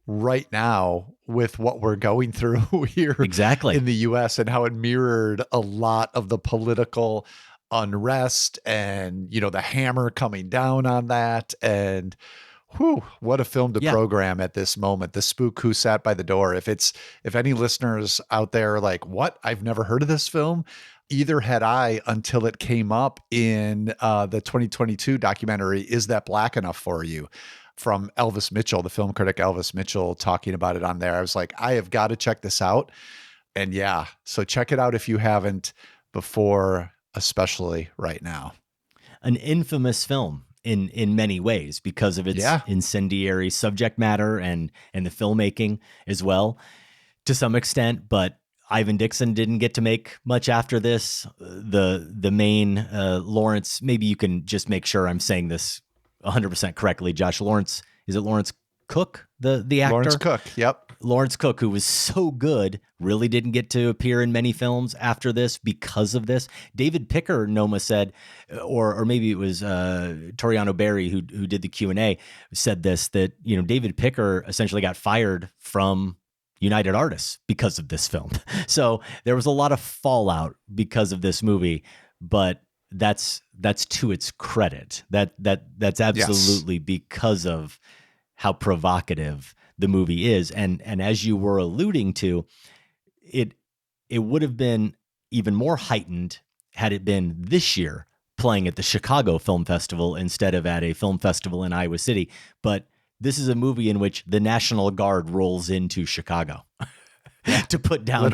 right now with what we're going through here in the US and how it mirrored a lot of the political unrest and, the hammer coming down on that. And what a film to program at this moment. The Spook Who Sat by the Door. If any listeners out there are like, what? I've never heard of this film. Either had I until it came up in the 2022 documentary, Is That Black Enough for You? From Elvis Mitchell, the film critic Elvis Mitchell, talking about it on there. I was like, I have got to check this out. And so check it out if you haven't before, especially right now. An infamous film in many ways because of its incendiary subject matter and the filmmaking as well, to some extent. But Ivan Dixon didn't get to make much after this. The main Lawrence, maybe you can just make sure I'm saying this 100% correctly, Josh. Lawrence, is it Lawrence Cook, the actor. Lawrence Cook, yep. Lawrence Cook, who was so good, really didn't get to appear in many films after this because of this. David Picker, Noma said, or maybe it was Toriano Berry who did the Q&A, said this, that, you know, David Picker essentially got fired from United Artists because of this film. So there was a lot of fallout because of this movie, but that's to its credit. That's absolutely because of how provocative the movie is. And as you were alluding to, it would have been even more heightened had it been this year playing at the Chicago Film Festival instead of at a film festival in Iowa City. But this is a movie in which the National Guard rolls into Chicago to put down,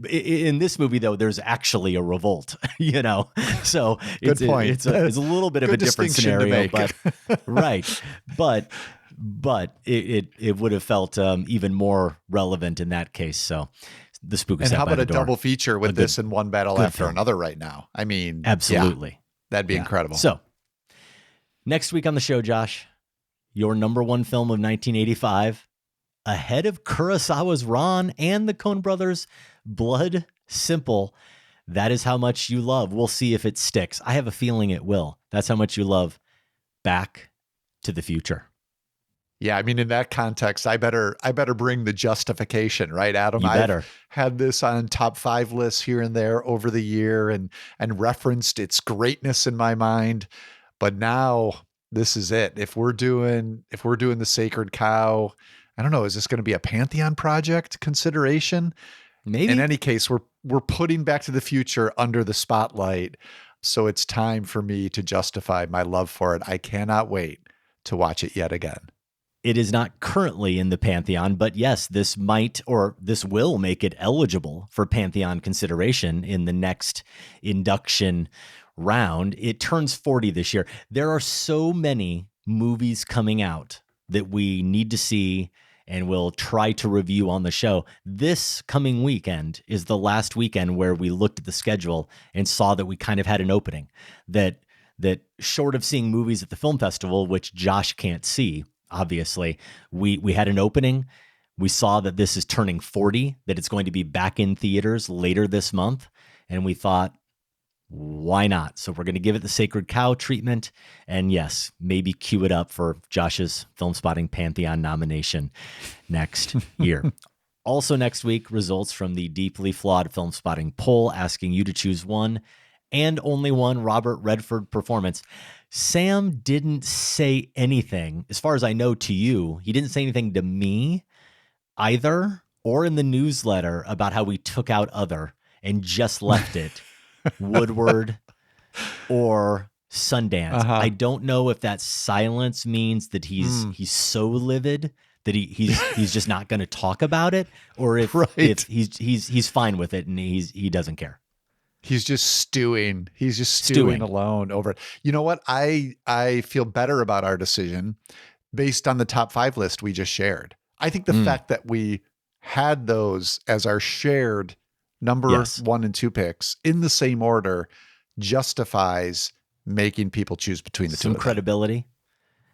in this movie though, there's actually a revolt, you know? So it's a little bit of a different scenario, but right. But it would have felt even more relevant in that case. So the spook is and out how by about the a door. double feature with this and One Battle After film. Another right now? I mean, absolutely. Yeah, that'd be incredible. So next week on the show, Josh, your number one film of 1985, ahead of Kurosawa's Ron and the Coen brothers' Blood Simple. That is how much you love. We'll see if it sticks. I have a feeling it will. That's how much you love Back to the Future. Yeah, I mean, in that context, I better bring the justification, right, Adam? You better. I've had this on top 5 lists here and there over the year and referenced its greatness in my mind. But now this is it. If we're doing the Sacred Cow, I don't know, is this going to be a Pantheon project consideration? Maybe. In any case, we're putting Back to the Future under the spotlight. So it's time for me to justify my love for it. I cannot wait to watch it yet again. It is not currently in the Pantheon, but yes, this will make it eligible for Pantheon consideration in the next induction round. It turns 40 this year. There are so many movies coming out that we need to see and we'll try to review on the show. This coming weekend is the last weekend where we looked at the schedule and saw that we kind of had an opening that short of seeing movies at the film festival, which Josh can't see, obviously, we had an opening. We saw that this is turning 40, that it's going to be back in theaters later this month. And we thought, why not? So we're going to give it the Sacred Cow treatment. And yes, maybe cue it up for Josh's Film Spotting Pantheon nomination next year. Also next week, results from the deeply flawed Film Spotting poll asking you to choose one and only one Robert Redford performance. Sam didn't say anything, as far as I know, to you. He didn't say anything to me either, or in the newsletter about how we took out other and just left it Woodward or Sundance. I don't know if that silence means that he's so livid that he's just not going to talk about it, or if he's fine with it and he doesn't care. He's just stewing. He's just stewing alone over it. You know what? I feel better about our decision based on the top 5 list we just shared. I think the fact that we had those as our shared number 1 and 2 picks in the same order justifies making people choose between the two. Some credibility.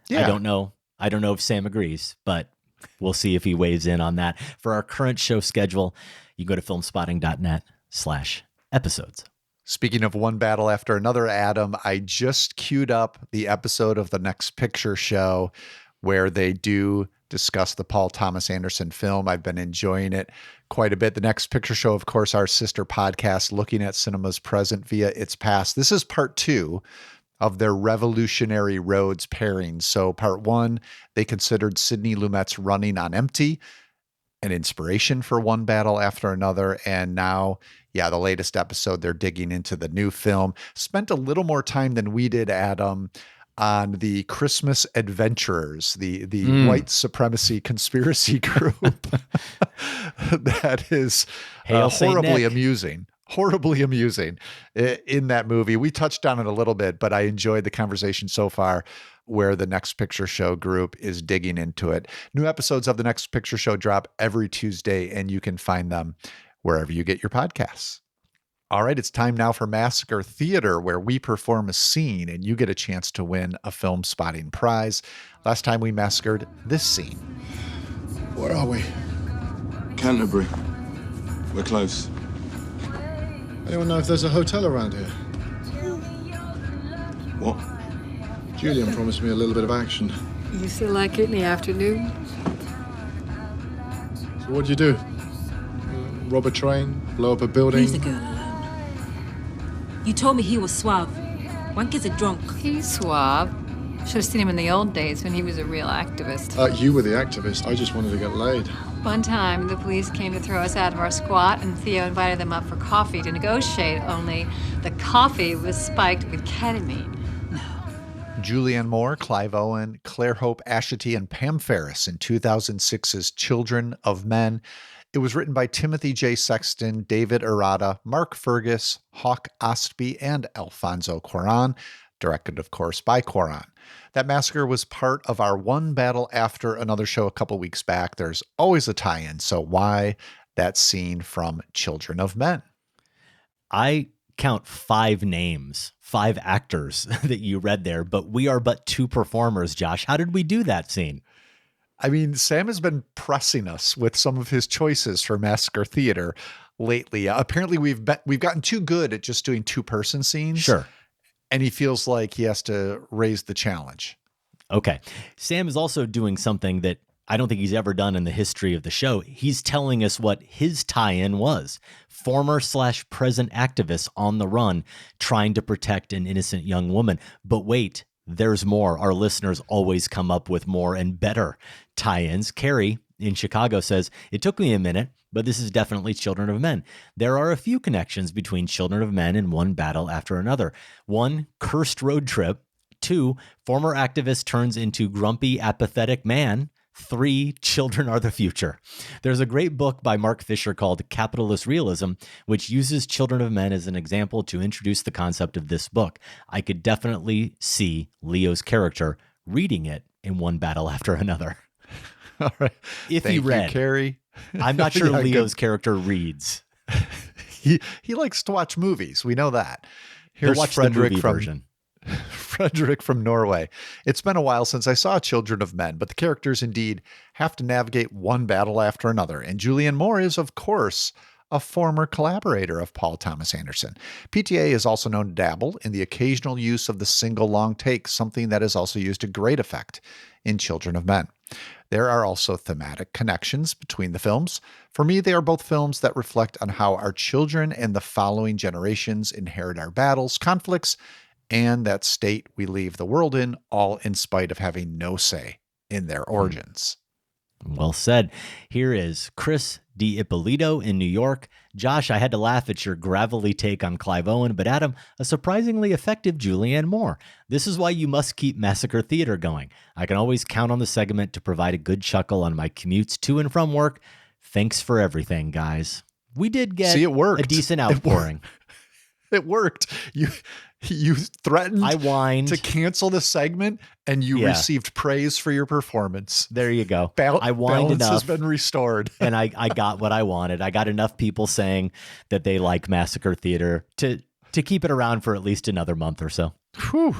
Yeah. I don't know if Sam agrees, but we'll see if he weighs in on that. For our current show schedule, you go to filmspotting.net/episodes. Speaking of One Battle After Another, Adam, I just queued up the episode of the Next Picture Show where they do discuss the Paul Thomas Anderson film. I've been enjoying it quite a bit. The Next Picture Show, of course, our sister podcast looking at cinema's present via its past. This is part 2 of their Revolutionary Roads pairing. So part 1, they considered Sidney Lumet's Running on Empty an inspiration for One Battle After Another. And now, the latest episode, they're digging into the new film. Spent a little more time than we did, Adam, on the Christmas Adventurers, the white supremacy conspiracy group that is horribly amusing in that movie. We touched on it a little bit, but I enjoyed the conversation so far where the Next Picture Show group is digging into it. New episodes of the Next Picture Show drop every Tuesday, and you can find them wherever you get your podcasts. All right, it's time now for Massacre Theatre, where we perform a scene and you get a chance to win a film spotting prize. Last time we massacred this scene. Where are we? Canterbury. We're close. Anyone know if there's a hotel around here? What? Julian promised me a little bit of action. You still like it in the afternoon? So what'd you do? Rob a train? Blow up a building? Leave the girl alone. You told me he was suave. Wankers are drunk. He's suave. Should have seen him in the old days when he was a real activist. You were the activist. I just wanted to get laid. One time, the police came to throw us out of our squat, and Theo invited them up for coffee to negotiate, only the coffee was spiked with ketamine. Julianne Moore, Clive Owen, Claire Hope Ashity, and Pam Ferris in 2006's Children of Men. It was written by Timothy J. Sexton, David Arata, Mark Fergus, Hawk Ostby, and Alfonso Cuarón, directed, of course, by Cuarón. That massacre was part of our One Battle After Another show a couple weeks back. There's always a tie-in, so why that scene from Children of Men? I count 5 names, 5 actors that you read there, but we are but 2 performers, Josh. How did we do that scene? I mean, Sam has been pressing us with some of his choices for Massacre Theatre lately. Apparently, we've gotten too good at just doing 2-person scenes. Sure. And he feels like he has to raise the challenge. Okay. Sam is also doing something that I don't think he's ever done in the history of the show. He's telling us what his tie-in was. Former/present activists on the run trying to protect an innocent young woman. But wait, there's more. Our listeners always come up with more and better tie-ins. Carrie in Chicago says, it took me a minute, but this is definitely Children of Men. There are a few connections between Children of Men and One Battle After Another. 1, cursed road trip. 2, former activist turns into grumpy, apathetic man. 3, children are the future. There's a great book by Mark Fisher called Capitalist Realism, which uses Children of Men as an example to introduce the concept of this book. I could definitely see Leo's character reading it in One Battle After Another. All right. If Thank he read. you, Carrie. I'm not sure Yeah, Leo's good. character reads. He likes to watch movies. We know that. He'll Here's watch Frederick the movie from version. Frederick from Norway. It's been a while since I saw Children of Men, but the characters indeed have to navigate one battle after another. And Julianne Moore is, of course, a former collaborator of Paul Thomas Anderson. PTA is also known to dabble in the occasional use of the single long take, something that is also used to great effect in Children of Men. There are also thematic connections between the films. For me, they are both films that reflect on how our children and the following generations inherit our battles, conflicts, and that state we leave the world in, all in spite of having no say in their origins. Well said. Here is Chris D. Ippolito in New York. Josh, I had to laugh at your gravelly take on Clive Owen, but Adam, a surprisingly effective Julianne Moore. This is why you must keep Massacre Theatre going. I can always count on the segment to provide a good chuckle on my commutes to and from work. Thanks for everything, guys. We did get a decent outpouring. It worked. You threatened I whined to cancel the segment, and you received praise for your performance. There you go. I whined balance enough. has been restored. And I got what I wanted. I got enough people saying that they like Massacre Theatre to keep it around for at least another month or so. Whew.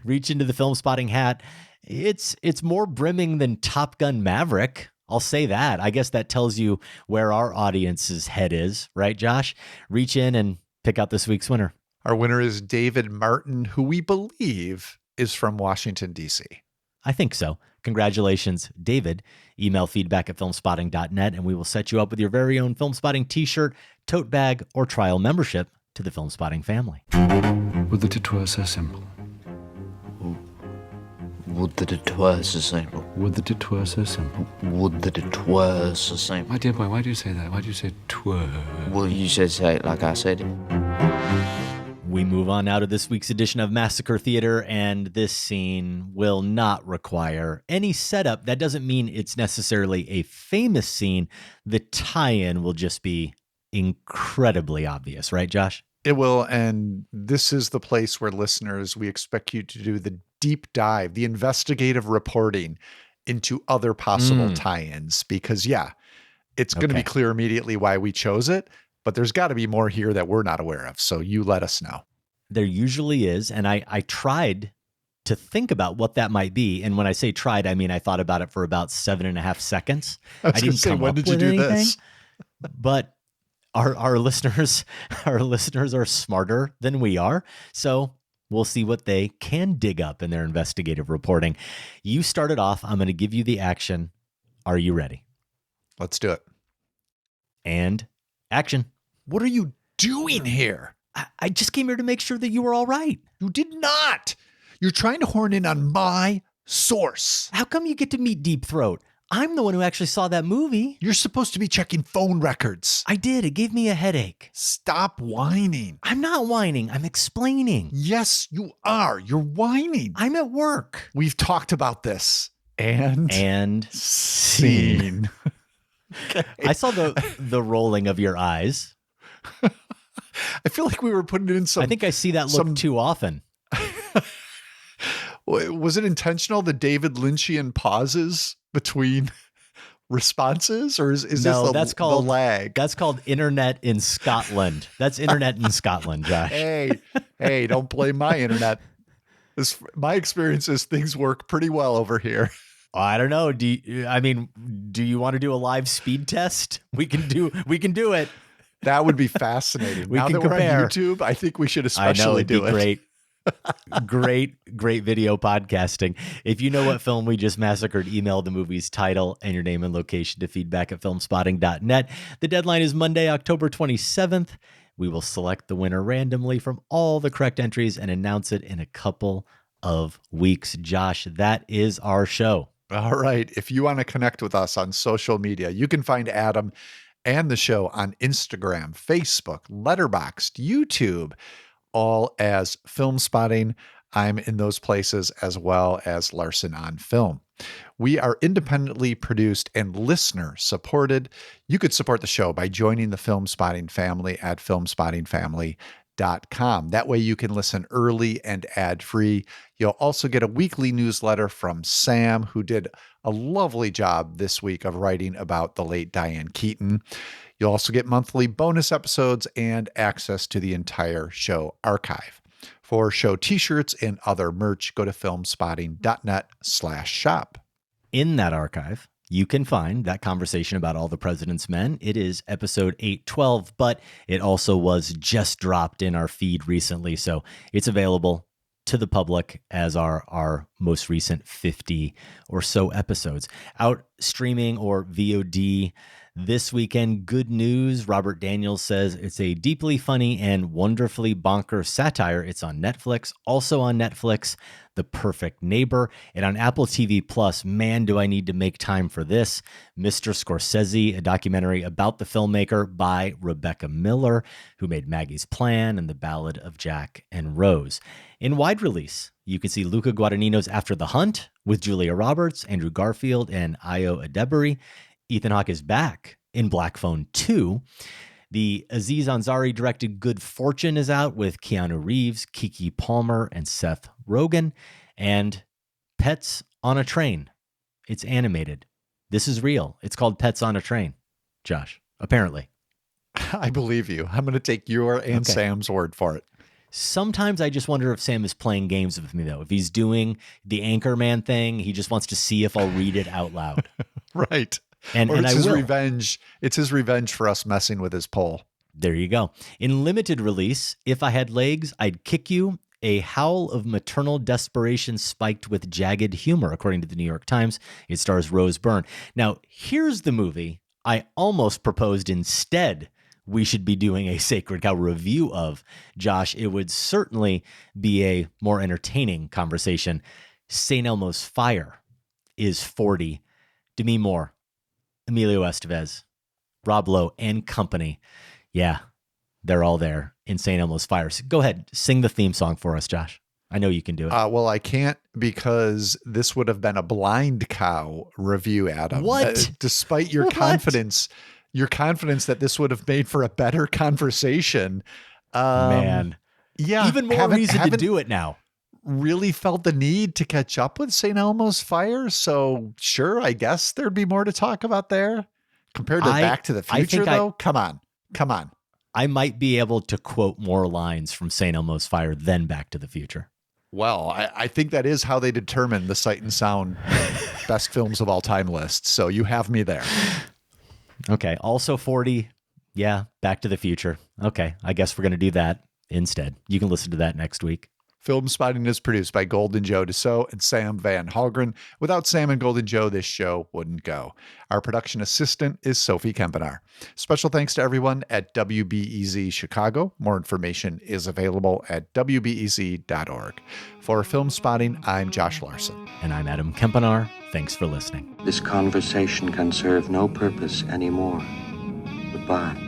Reach into the film spotting hat. It's more brimming than Top Gun Maverick. I'll say that. I guess that tells you where our audience's head is, right, Josh? Reach in and pick out this week's winner. Our winner is David Martin, who we believe is from Washington, D.C. I think so. Congratulations, David. Email feedback@filmspotting.net, and we will set you up with your very own Film Spotting t-shirt, tote bag, or trial membership to the Film Spotting family. Would that it were so simple. Would that it were so simple. Would that it were so simple. Would that it were so simple. My dear boy, why do you say that? Why do you say twere? Well, you should say it like I said it. We move on now to this week's edition of Massacre Theatre, and this scene will not require any setup. That doesn't mean it's necessarily a famous scene. The tie-in will just be incredibly obvious, right, Josh? It will, and this is the place where listeners, we expect you to do the deep dive, the investigative reporting into other possible tie-ins, because it's going to be clear immediately why we chose it, but there's got to be more here that we're not aware of. So you let us know. There usually is. And I tried to think about what that might be. And when I say tried, I mean, I thought about it for about 7.5 seconds. I didn't come when up did you with do anything, this? but our listeners are smarter than we are. So we'll see what they can dig up in their investigative reporting. You started off. I'm going to give you the action. Are you ready? Let's do it. And action. What are you doing here? I just came here to make sure that you were all right. You did not. You're trying to horn in on my source. How come you get to meet Deep Throat? I'm the one who actually saw that movie. You're supposed to be checking phone records. I did. It gave me a headache. Stop whining. I'm not whining. I'm explaining. Yes, you are. You're whining. I'm at work. We've talked about this. And scene. Okay. I saw the rolling of your eyes. I feel like we were putting it in some... I think I see that look too often. Was it intentional, the David Lynchian pauses between responses? Or is this the lag? That's called internet in Scotland. That's internet in Scotland, Josh. Hey, don't blame my internet. My experience is things work pretty well over here. I don't know. Do you want to do a live speed test? We can do it. That would be fascinating. We now can that compare. We're on YouTube, I think we should especially do it. Great video podcasting. If you know what film we just massacred, email the movie's title and your name and location to feedback@filmspotting.net. The deadline is Monday, October 27th. We will select the winner randomly from all the correct entries and announce it in a couple of weeks. Josh, that is our show. All right. If you want to connect with us on social media, you can find Adam and the show on Instagram, Facebook, Letterboxd, YouTube, all as Film Spotting. I'm in those places as well as Larson on Film. We are independently produced and listener supported. You could support the show by joining the Film Spotting family at filmspottingfamily.com. That way you can listen early and ad-free. You'll also get a weekly newsletter from Sam, who did a lovely job this week of writing about the late Diane Keaton. You'll also get monthly bonus episodes and access to the entire show archive. For show t-shirts and other merch, go to filmspotting.net/shop. In that archive, you can find that conversation about All the President's Men. It is episode 812, but it also was just dropped in our feed recently, so it's available to the public as our most recent 50 or so episodes. Out streaming or VOD this weekend, good news. Robert Daniels says it's a deeply funny and wonderfully bonkers satire. It's on Netflix. Also on Netflix, The Perfect Neighbor. And on Apple TV Plus, man, do I need to make time for this. Mr. Scorsese, a documentary about the filmmaker by Rebecca Miller, who made Maggie's Plan and The Ballad of Jack and Rose. In wide release, you can see Luca Guadagnino's After the Hunt with Julia Roberts, Andrew Garfield, and Ayo Edebiri. Ethan Hawke is back in Black Phone 2. The Aziz Ansari directed Good Fortune is out with Keanu Reeves, Keke Palmer, and Seth Rogen. And Pets on a Train. It's animated. This is real. It's called Pets on a Train, Josh, apparently. I believe you. I'm going to take your and Sam's word for it. Sometimes I just wonder if Sam is playing games with me, though. If he's doing the Anchorman thing, he just wants to see if I'll read it out loud. Right. And it's his revenge. It's his revenge for us messing with his poll. There you go. In limited release, If I Had Legs, I'd Kick You. A howl of maternal desperation spiked with jagged humor, according to the New York Times. It stars Rose Byrne. Now, here's the movie I almost proposed instead we should be doing a Sacred Cow review of. Josh, it would certainly be a more entertaining conversation. St. Elmo's Fire is 40. Demi Moore, Emilio Estevez, Rob Lowe, and company. Yeah, they're all there in St. Elmo's Fire. So go ahead, sing the theme song for us, Josh. I know you can do it. Well, I can't because this would have been a blind cow review, Adam. What? Despite your confidence that this would have made for a better conversation. Man. Yeah. Even more reason to do it now. Really felt the need to catch up with St. Elmo's Fire. So sure, I guess there'd be more to talk about there compared to Back to the Future, though. Come on. I might be able to quote more lines from St. Elmo's Fire than Back to the Future. Well, I think that is how they determine the Sight and Sound best films of all time list. So you have me there. Okay. Also 40. Yeah. Back to the Future. Okay. I guess we're going to do that instead. You can listen to that next week. Film Spotting is produced by Golden Joe Dassault and Sam Van Halgren. Without Sam and Golden Joe, this show wouldn't go. Our production assistant is Sophie Kempenaar. Special thanks to everyone at WBEZ Chicago. More information is available at wbez.org. For Film Spotting, I'm Josh Larson. And I'm Adam Kempenaar. Thanks for listening. This conversation can serve no purpose anymore. Goodbye.